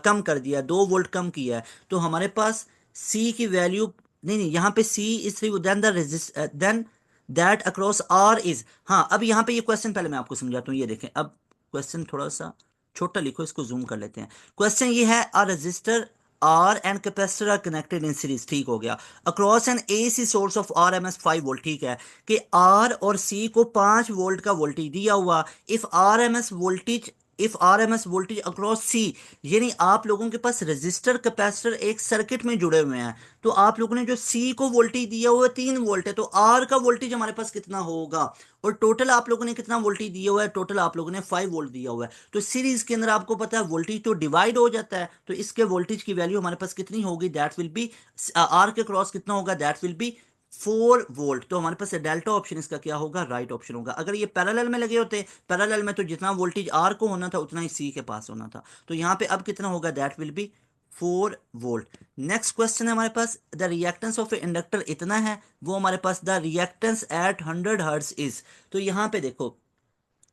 कम कर दिया, 2 वोल्ट कम किया है, तो हमारे पास सी की वैल्यू, नहीं यहाँ पे C is 3, then the then that across R is, हाँ अब यहाँ पे ये क्वेश्चन पहले मैं आपको समझाता हूँ, ये देखें अब क्वेश्चन थोड़ा सा छोटा लिखो, इसको जूम कर लेते हैं। क्वेश्चन ये है, a resistor R and capacitor R connected in series, ठीक हो गया, across an AC source of R M S 5 volt, ठीक है कि आर और सी को 5 वोल्ट का वोल्टेज दिया हुआ, if R M S voltage if R M S voltage across C, यानी आप लोगों के पास रजिस्टर कैपेसिटर एक सर्किट में जुड़े हुए हैं, तो आप लोगों ने जो सी को वोल्टेज दिया हुआ है 3 वोल्ट है, तो आर का वोल्टेज हमारे पास कितना होगा, और टोटल आप लोगों ने कितना वोल्टेज दिया हुआ है, टोटल आप लोगों ने 5 वोल्ट दिया हुआ है। तो सीरीज के अंदर आपको पता है वोल्टेज तो डिवाइड हो जाता है, तो इसके वोल्टेज की वैल्यू हमारे पास कितनी होगी, दैट विल बी, आर के क्रॉस कितना होगा, दैट विल बी 4 वोल्ट। तो हमारे पास डेल्टा ऑप्शन इसका क्या होगा, राइट ऑप्शन होगा। अगर ये पैरेलल में लगे होते, पैरेलल में, तो जितना वोल्टेज आर को होना था उतना ही सी के पास होना था। तो यहाँ पे अब कितना होगा, that will be 4 volt. Next question है हमारे पास, the reactance of a inductor इतना है, वो हमारे पास the reactance at 100 hertz is. तो यहाँ पे देखो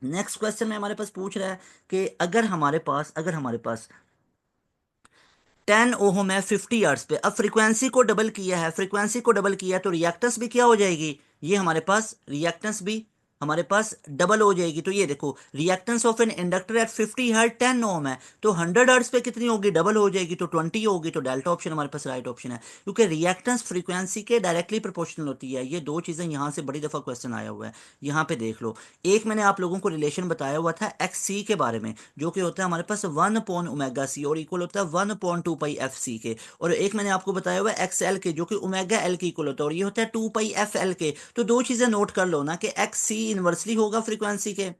नेक्स्ट क्वेश्चन में हमारे पास पूछ रहा है कि अगर हमारे पास 10 ओहम है 50 हर्ट्ज पे, अब फ्रीक्वेंसी को डबल किया है, तो रिएक्टेंस भी क्या हो जाएगी, ये हमारे पास रिएक्टेंस भी हमारे पास डबल हो जाएगी। तो ये देखो reactance of an inductor at 50 hertz 10 ohm है, तो 100 हर्ट्ज पे कितनी होगी, डबल हो जाएगी, तो 20 होगी। तो डेल्टा ऑप्शन हमारे पास राइट ऑप्शन है, क्योंकि रिएक्टेंस फ्रीक्वेंसी के डायरेक्टली प्रोपोर्शनल होती है। ये दो चीजें यहाँ से बड़ी दफा क्वेश्चन आया हुआ है। यहाँ पे देख लो, एक मैंने आप लोगों को रिलेशन बताया हुआ था एक्स सी के बारे में, जो कि होता है हमारे पास 1/ओमेगा सी और इक्वल होता है 1/2 पाई एफ सी के, और एक मैंने आपको बताया हुआ है एक्स एल के, जो कि ओमेगा एल के इक्वल होता है, और ये होता है 2 पाई एफ एल के। तो दो चीजें नोट कर लो ना, कि एक्स सी इनवर्सली होगा फ्रीक्वेंसी के,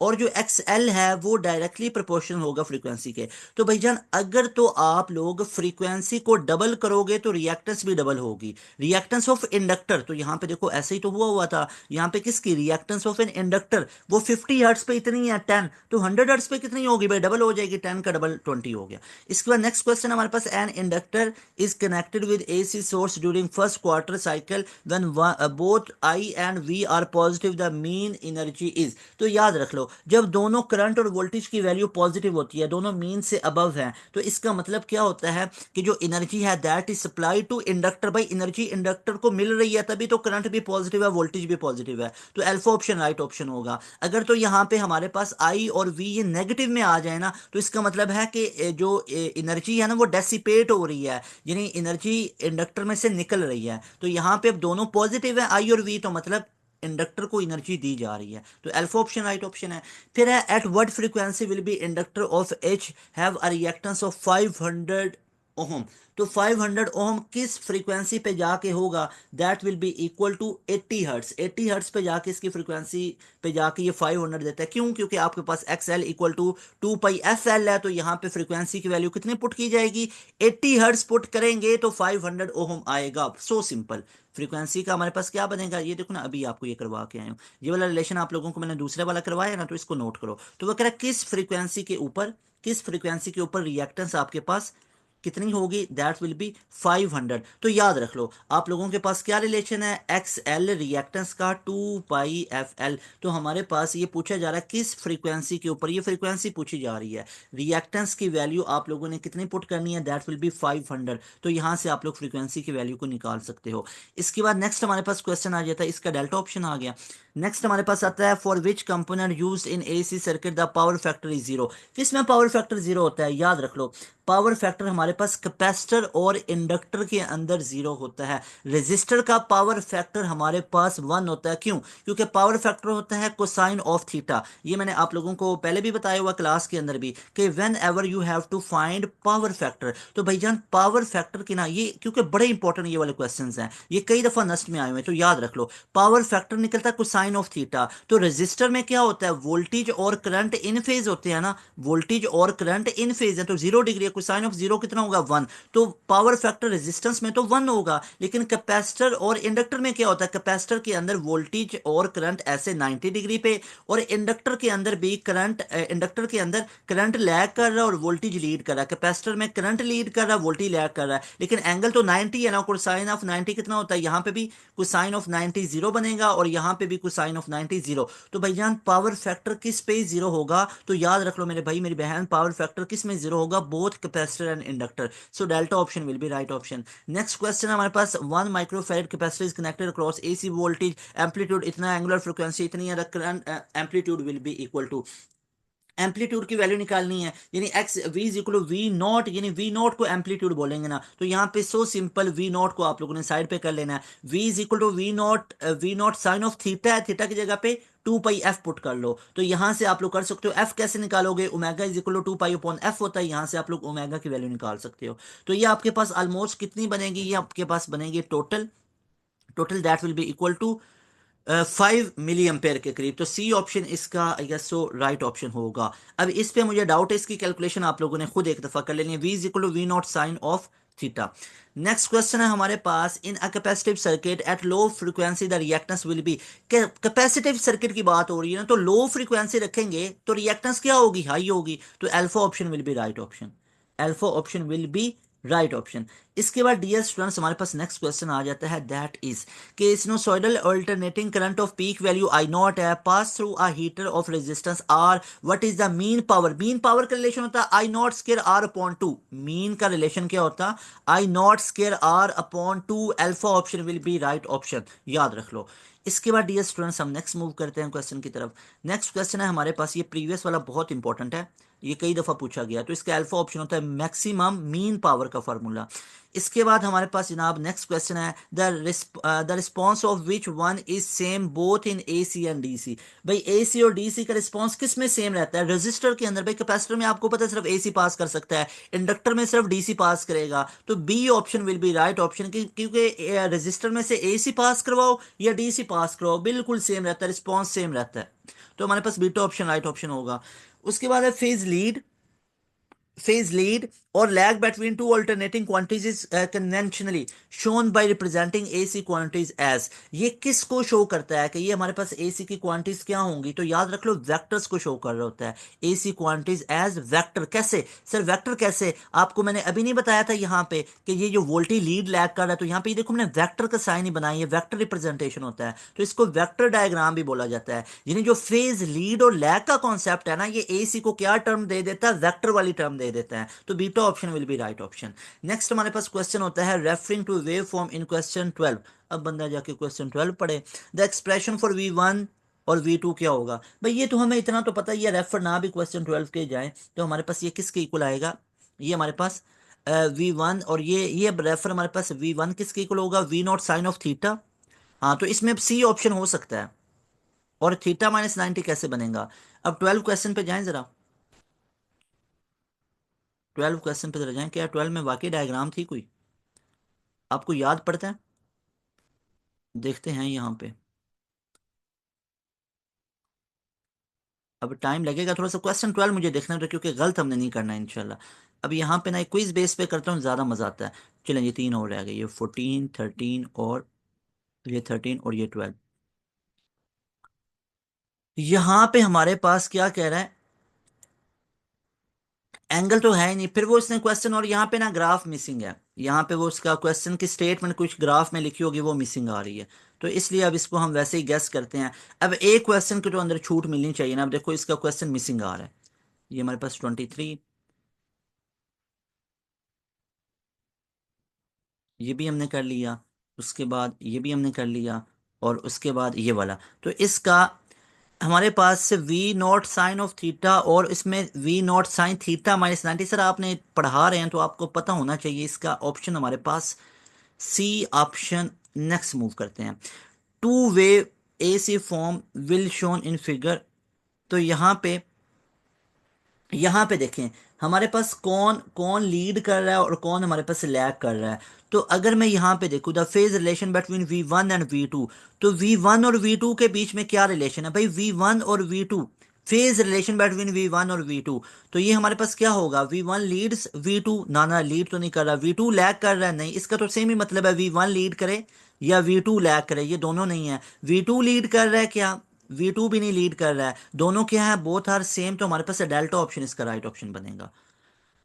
और जो एक्स एल है वो डायरेक्टली प्रोपोर्शनल होगा फ्रीक्वेंसी के। तो भाईजान अगर तो आप लोग फ्रीक्वेंसी को डबल करोगे तो रिएक्टेंस भी डबल होगी। रिएक्टेंस ऑफ इंडक्टर, तो यहाँ पे देखो ऐसे ही तो हुआ था, यहाँ पे किसकी रिएक्टेंस ऑफ एन इंडक्टर, वो 50 हर्ट्ज पे इतनी है 10, तो 100 हर्ट्ज पे कितनी होगी भाई, डबल हो जाएगी, 10 का डबल 20 हो गया। इसके बाद नेक्स्ट क्वेश्चन हमारे पास, an inductor is connected with AC source during first quarter cycle when both I and V are positive the mean energy is. तो याद रख लो, जब दोनों करंट और वोल्टेज की वैल्यू पॉजिटिव होती है, दोनों मीन से अबव है, तो इसका मतलब क्या होता है कि जो एनर्जी है that is supply to inductor, भाई एनर्जी इंडक्टर को मिल रही है, तभी तो करंट भी पॉजिटिव है, वोल्टेज भी पॉजिटिव है। तो अल्फा ऑप्शन राइट ऑप्शन होगा। अगर तो यहाँ पे हमारे पास आई और वी ये नेगेटिव में आ जाए ना, तो इसका मतलब है कि जो एनर्जी है ना वो डेसिपेट हो रही है, यानी एनर्जी इंडक्टर में से निकल रही है। तो यहाँ पे अब दोनों पॉजिटिव है आई और वी, तो मतलब इंडक्टर को एनर्जी दी जा रही है। तो अल्फा ऑप्शन राइट ऑप्शन है। फिर है at what frequency will be inductor of H have a reactance of 500 ohm. तो 500 ओहम किस फ्रीक्वेंसी पे जाके होगा, that will be equal to 80 hertz. 80 hertz पे जाके इसकी फ्रीक्वेंसी पे जाके ये 500 देता है। क्यों, क्योंकि आपके पास X L equal to 2 pi F L है, तो यहाँ पे फ्रीक्वेंसी की वैल्यू कितनी पुट की जाएगी, 80 हर्ट्स पुट करेंगे तो 500 ओहम आएगा। So simple. फ्रीक्वेंसी का हमारे पास क्या बनेगा, ये देखो ना, अभी आपको ये करवा के आए हूँ, ये वाला रिलेशन आप लोगों को मैंने दूसरे वाला करवाया ना, तो इसको नोट करो। तो वो कह रहा है किस फ्रीक्वेंसी के ऊपर रिएक्टेंस आपके पास कितनी होगी, दैट विल बी 500। तो याद रख लो आप लोगों के पास क्या रिलेशन है, एक्स एल रिएक्टेंस का 2 पाई एफ एल। तो हमारे पास ये पूछा जा रहा है किस फ्रीक्वेंसी के ऊपर, ये फ्रीक्वेंसी पूछी जा रही है, रिएक्टेंस की वैल्यू आप लोगों ने कितनी पुट करनी है, दैट विल बी 500। तो यहां से आप लोग फ्रीक्वेंसी की वैल्यू को निकाल सकते हो। इसके बाद नेक्स्ट हमारे पास क्वेश्चन आ जाता है, इसका डेल्टा ऑप्शन आ गया। नेक्स्ट हमारे पास आता है, for which component used in AC circuit the power factor is zero. किसमें पावर फैक्टर जीरो होता है, याद रख लो पावर फैक्टर हमारे पास कैपेसिटर और इंडक्टर के अंदर जीरो होता है। रेजिस्टर का पावर फैक्टर हमारे पास 1 होता है। क्यों, क्योंकि पावर फैक्टर होता है कोसाइन ऑफ थीटा। ये मैंने आप लोगों को पहले भी बताया हुआ क्लास के अंदर भी, कि whenever you have to find power factor. तो भाईजान पावर फैक्टर के ना, ये क्योंकि बड़े इंपॉर्टेंट ये वाले क्वेश्चन हैं, ये कई दफा नस्ट में आए हुए हैं, तो याद रख लो पावर फैक्टर निकलता है कोसाइन ऑफ थीटा। तो रेजिस्टर में क्या होता है, वोल्टेज और करंट इन फेज होते हैं ना, वोल्टेज और करंट इन फेज है, तो 0 डिग्री, कोसाइन ऑफ जीरो कितना होगा 1। तो पावर फैक्टर रेजिस्टेंस में तो 1 होगा, लेकिन कैपेसिटर और इंडक्टर में क्या होता है, कैपेसिटर के अंदर वोल्टेज और करंट ऐसे 90 डिग्री पे, और इंडक्टर के अंदर भी करंट, इंडक्टर के अंदर करंट लैग कर रहा है और वोल्टेज लीड कर रहा है, कैपेसिटर में करंट लीड कर रहा है, वोल्टेज लैग कर रहा है, लेकिन एंगल तो 90 है ना, कोसाइन ऑफ 90 कितना होता है, यहाँ पे भी कोसाइन ऑफ 90 जीरो बनेगा, और यहाँ पे भी कोसाइन ऑफ 90 जीरो। तो भाईजान पावर फैक्टर किस पे जीरो होगा, तो याद रख लो मेरे भाई मेरी बहन, पावर फैक्टर किस में जीरो होगा, both capacitor and inductor. So delta option will be right option. Next question हमारे पास, 1 microfarad capacitor is connected across AC voltage amplitude इतना, एंगुलर फ्रीक्वेंसी इतनी है, current amplitude will be equal to, amplitude की value निकालनी है, यानी X V is equal to V naught, यानी वी नॉट को एम्पलीट्यूड बोलेंगे ना, तो यहाँ पे सो सिंपल वी नॉट को आप लोगों ने साइड पे कर लेना है। V is equal to V naught sine of theta है, थीटा की जगह पे टू पाई एफ पुट कर लो, तो यहां से आप लोग कर सकते हो। एफ कैसे निकालोगे, omega is equal to two pi upon F होता है, यहां से आप लोग ओमेगा की वैल्यू निकाल सकते हो। तो ये आपके पास ऑलमोस्ट कितनी बनेगी, ये आपके पास बनेगी total, total that will be equal to 5 milli ampere के करीब। तो सी ऑप्शन इसका I guess so right option होगा। अब इस पे मुझे डाउट है, इसकी कैलकुलेशन आप लोगों ने खुद एक दफा कर लेनी है। V is equal to V naught sine of theta. Next question है हमारे पास, in a capacitive circuit at low frequency the reactance will be. Capacitive circuit की बात हो रही है ना, तो लो फ्रीक्वेंसी रखेंगे तो रिएक्टेंस क्या होगी, हाई होगी। तो alpha option will be right option, alpha option will be right option. इसके बाद डियर स्टूडेंट्स हमारे पास नेक्स्ट क्वेश्चन आ जाता है, दैट इज कि sinusoidal alternating current of peak value I naught है pass through a heater of resistance R, what is the mean power। mean power का relation होता है I naught square R upon 2। mean का relation क्या होता है, I naught square R upon 2। Alpha option will be right option, याद रख लो। इसके बाद डियर स्टूडेंट्स हम नेक्स्ट मूव करते हैं क्वेश्चन की तरफ। नेक्स्ट क्वेश्चन है हमारे पास, ये प्रीवियस वाला बहुत इंपॉर्टेंट है, ये कई दफा पूछा गया। तो इसका अल्फा ऑप्शन होता है मैक्सिमम मीन पावर का फार्मूला। इसके बाद हमारे पास जनाब नेक्स्ट क्वेश्चन है, the response of which one is same both in A C and D C. भाई ए सी और डी सी का रिस्पॉन्स किस में सेम रहता है, रजिस्टर के अंदर। भाई कैपेसिटर में आपको पता है सिर्फ ए सी पास कर सकता है, इंडक्टर में सिर्फ डी सी पास करेगा। तो B option will be right option, क्योंकि रजिस्टर में से ए सी पास करवाओ या डी सी पास करवाओ बिल्कुल सेम रहता है, रिस्पॉन्स सेम रहता है। तो हमारे पास बीटा ऑप्शन राइट ऑप्शन होगा। उसके बाद है phase lead or lag between two alternating quantities is conventionally shown by representing AC quantities as। ये किसको शो करता है कि ये हमारे पास AC की क्वांटिटीज क्या होंगी, तो याद रख लो वेक्टर्स को शो कर रहा होता है। AC quantities as vector. कैसे सर, वेक्टर कैसे, आपको मैंने अभी नहीं बताया था यहाँ पे कि ये जो वोल्टेज लीड लैग कर रहा है, तो यहाँ पे देखो मैंने वेक्टर का साइन ही बनाई है, वेक्टर रिप्रेजेंटेशन होता है, तो इसको वेक्टर डायग्राम भी बोला जाता है। यानी जो फेज लीड और लैग का कॉन्सेप्ट है ना, ये AC को क्या टर्म दे देता है, वेक्टर वाली टर्म दे देता है। तो beta option will be right option. Next हमारे पास क्वेश्चन होता है, referring to wave form in question 12। अब बंदा जाके क्वेश्चन 12 पढ़े। द एक्सप्रेशन फॉर V1 और V2 क्या होगा। भाई ये तो हमें इतना तो पता ही है, रेफर ना भी क्वेश्चन 12 के जाए तो हमारे पास ये किसके इक्वल आएगा, ये हमारे पास V1 और ये रेफर हमारे पास V1 किसके इक्वल होगा, V naught sine of theta. हाँ तो इसमें सी ऑप्शन हो सकता है। और थीटा माइनस 90 कैसे बनेगा। अब 12 क्वेश्चन पे जाएं जरा, 12 क्वेश्चन पे जरा जाएं, क्या 12 में वाकई डायग्राम थी कोई, आपको याद पड़ता है, देखते हैं यहाँ पे। अब टाइम लगेगा थोड़ा सा, क्वेश्चन 12 मुझे देखना होगा क्योंकि गलत हमने नहीं करना है इंशाल्लाह। अब यहाँ पे ना एक क्विज बेस पे करता हूँ, ज़्यादा मज़ा आता है। चलें ये तीन और रह गए, ये 14 13 और ये 13 और ये 12। यहाँ पे हमारे पास क्या कह रहा है, एंगल तो है ही नहीं, फिर वो इसने क्वेश्चन, और यहाँ पे ना ग्राफ मिसिंग है, यहाँ पे वो उसका क्वेश्चन की स्टेटमेंट कुछ ग्राफ में लिखी होगी वो मिसिंग आ रही है। तो इसलिए अब इसको हम वैसे ही गेस करते हैं। अब एक क्वेश्चन की तो अंदर छूट मिलनी चाहिए ना। अब देखो इसका क्वेश्चन मिसिंग आ रहा है, ये हमारे पास 23, ये भी हमने कर लिया, उसके बाद ये भी हमने कर लिया, और उसके बाद ये वाला। तो इसका हमारे पास से V naught sine of theta, और इसमें V naught sine theta minus 90। Sir आपने पढ़ा रहे हैं तो आपको पता होना चाहिए, इसका ऑप्शन हमारे पास सी ऑप्शन। नेक्स्ट मूव करते हैं, two wave AC form will shown in figure. तो यहाँ पे देखें हमारे पास कौन कौन लीड कर रहा है और कौन हमारे पास लैग कर रहा है। तो अगर मैं यहाँ पे देखूँ the phase relation between V1 and V2, तो V1 और V2 के बीच में क्या रिलेशन है भाई, V1 और V2, phase relation between V1 और V2। तो ये हमारे पास क्या होगा, V1 लीड्स V2, ना ना लीड तो नहीं कर रहा, V2 लैग कर रहा है, नहीं, इसका तो सेम ही मतलब है, V1 लीड करे या V2 लैग करे, ये दोनों नहीं है। V2 लीड कर रहा है क्या, V2 भी नहीं लीड कर रहा है, दोनों क्या है, बोथ आर सेम। तो हमारे पास डेल्टा ऑप्शन इसका राइट ऑप्शन बनेगा।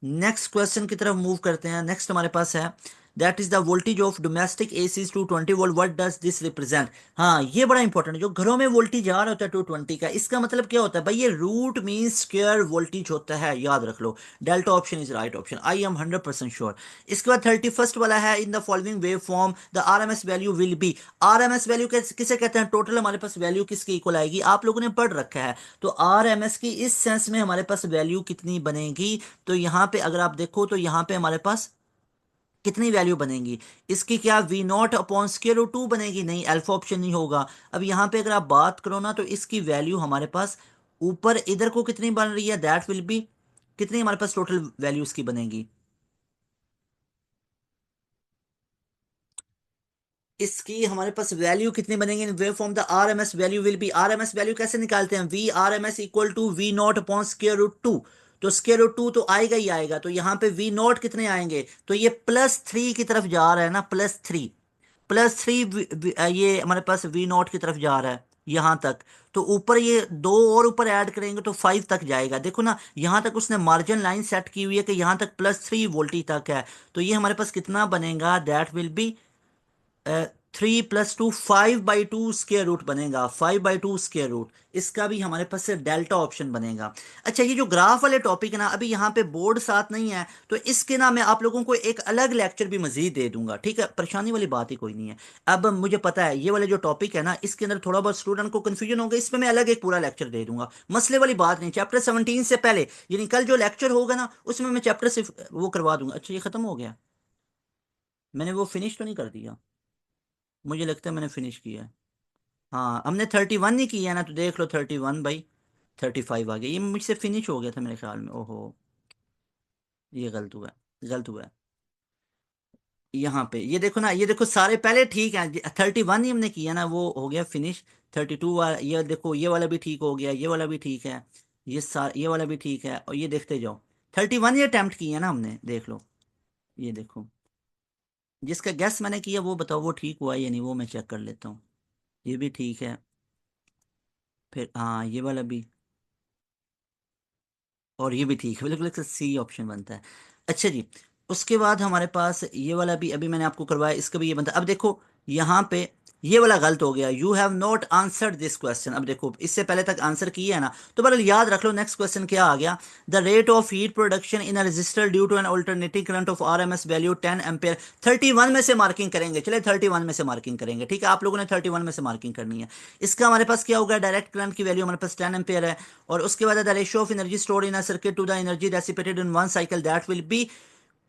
नेक्स्ट क्वेश्चन की तरफ मूव करते हैं। नेक्स्ट हमारे पास है, that is the voltage of domestic AC 220 volt, what does this represent. हाँ ये बड़ा इंपॉर्टेंट है, जो घरों में वोल्टेज आ रहा होता है 220 का, इसका मतलब क्या होता है भाई, ये रूट मीन स्क्वायर वोल्टेज होता है, याद रख लो। Delta option is right option, I am 100% sure. इसके बाद 31st वाला है, in the following wave form the RMS value will be. RMS value किसे कहते हैं, टोटल हमारे पास वैल्यू किसके इक्वल आएगी, आप लोगों ने पढ़ रखा है। तो RMS की इस सेंस में हमारे पास वैल्यू कितनी बनेगी, तो यहाँ पे अगर आप देखो तो यहाँ पे हमारे पास कितनी वैल्यू बनेगी इसकी? क्या V naught upon square root two बनेगी? नहीं, अल्फा ऑप्शन नहीं होगा। अब यहाँ पे अगर आप बात करो ना, तो इसकी वैल्यू हमारे पास ऊपर इधर को कितनी बन रही है, दैट विल बी, कितनी हमारे पास टोटल वैल्यू इसकी बनेगी? इसकी हमारे पास वैल्यू कितनी बनेगी in wave form? The R M S value will be, R M S value कैसे निकालते हैं? V R M S equal to V naught upon square root two. तो स्क्वायर रूट टू तो आएगा ही आएगा, तो यहाँ पे वी नॉट कितने आएंगे? तो ये प्लस थ्री की तरफ जा रहा है ना, प्लस थ्री, प्लस थ्री, ये हमारे पास वी नॉट की तरफ जा रहा है यहां तक। तो ऊपर ये दो और ऊपर ऐड करेंगे तो फाइव तक जाएगा। देखो ना, यहां तक उसने मार्जिन लाइन सेट की हुई है कि यहां तक प्लस थ्री वोल्टी तक है। तो ये हमारे पास कितना बनेगा? That will be three plus two, five by two square root बनेगा, five by two square root. इसका भी हमारे पास से डेल्टा ऑप्शन बनेगा। अच्छा, ये जो ग्राफ वाले टॉपिक है ना, अभी यहाँ पे बोर्ड साथ नहीं है, तो इसके ना मैं आप लोगों को एक अलग लेक्चर भी मजीद दे दूंगा, ठीक है? परेशानी वाली बात ही कोई नहीं है। अब मुझे पता है ये वाले जो टॉपिक है ना, इसके अंदर थोड़ा बहुत स्टूडेंट को कंफ्यूजन होगा, इसमें मैं अलग एक पूरा लेक्चर दे दूंगा, मसले वाली बात नहीं। चैप्टर 17 से पहले, यानी कल जो लेक्चर होगा ना, उसमें मैं चैप्टर से वो करवा दूंगा। अच्छा, ये खत्म हो गया? मैंने वो फिनिश तो नहीं कर दिया? मुझे लगता है मैंने फिनिश किया है। हाँ, हमने 31 ही किया ना, तो देख लो 31/35 आ गया। ये मुझसे फिनिश हो गया था मेरे ख्याल में। ओहो, ये गलत हुआ है, गलत हुआ है। यहाँ पे ये देखो ना, ये देखो सारे पहले ठीक है, 31 ही हमने किया ना, वो हो गया फिनिश। 32 वाला, ये देखो ये वाला भी ठीक हो गया, ये वाला भी ठीक है, ये वाला भी ठीक है, और ये देखते जाओ। 31 ही अटेम्प्ट किए ना हमने, देख लो। ये देखो, जिसका गैस मैंने किया वो बताओ वो ठीक हुआ या नहीं, वो मैं चेक कर लेता हूँ। ये भी ठीक है। फिर हाँ, ये वाला भी, और ये भी ठीक है, बिल्कुल सी ऑप्शन बनता है। अच्छा जी, उसके बाद हमारे पास ये वाला भी अभी मैंने आपको करवाया, इसका भी ये बनता है। अब देखो यहाँ पे ये वाला गलत हो गया, you have not answered this question. अब देखो, इससे पहले तक आंसर किया है ना, तो बहरहाल याद रख लो। नेक्स्ट क्वेश्चन क्या आ गया? The rate of heat production in a resistor due to an alternating current of R M S value 10 ampere. 31 में से मार्किंग करेंगे, चले 31 में से मार्किंग करेंगे, ठीक है? आप लोगों ने 31 में से मार्किंग करनी है। इसका हमारे पास क्या होगा? डायरेक्ट करंट की वैल्यू हमारे पास 10 एम्पेयर है, और उसके बाद the ratio of energy stored in a circuit to the energy dissipated in one cycle, that will be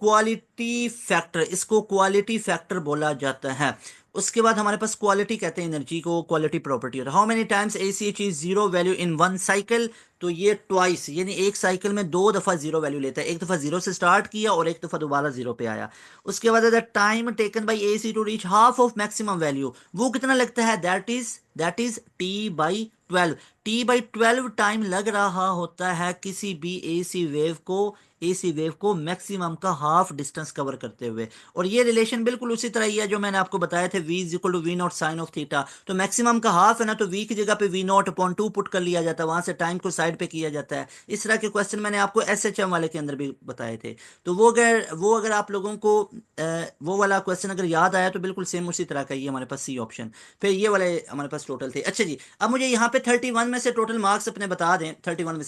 quality factor. इसको क्वालिटी फैक्टर बोला जाता है। उसके बाद हमारे पास क्वालिटी कहते हैं एनर्जी को, क्वालिटी प्रॉपर्टी। और how many times ACH is zero value in one cycle? तो ये ट्वाइस, यानी एक साइकिल में दो दफा जीरो वैल्यू लेता है। एक दफा जीरो से स्टार्ट किया और एक दफा दोबारा जीरो पे आया। उसके बाद the time taken by AC to reach half of maximum value, वो कितना लगता है? That is T/12। T/12 time लग रहा होता है किसी भी AC वेव को मैक्सिमम का हाफ डिस्टेंस कवर करते हुए। और ये रिलेशन बिल्कुल उसी तरह ही है जो मैंने आपको बताया थे, V is equal to V naught sine of theta. तो मैक्सिमम का हाफ है ना, तो V की जगह पे V naught upon two put कर लिया जाता है, वहां से टाइम को साइड पे किया जाता है। इस तरह के क्वेश्चन मैंने आपको SHM वाले के अंदर भी बताए थे। तो वो अगर आप लोगों को वो वाला क्वेश्चन अगर याद आया, तो बिल्कुल सेम उसी तरह का ही है हमारे पास सी ऑप्शन। फिर ये वाले हमारे पास टोटल थे। अच्छा जी, अब मुझे यहाँ पे 31 में से टोटल मार्क्स अपने बता दें। 31 में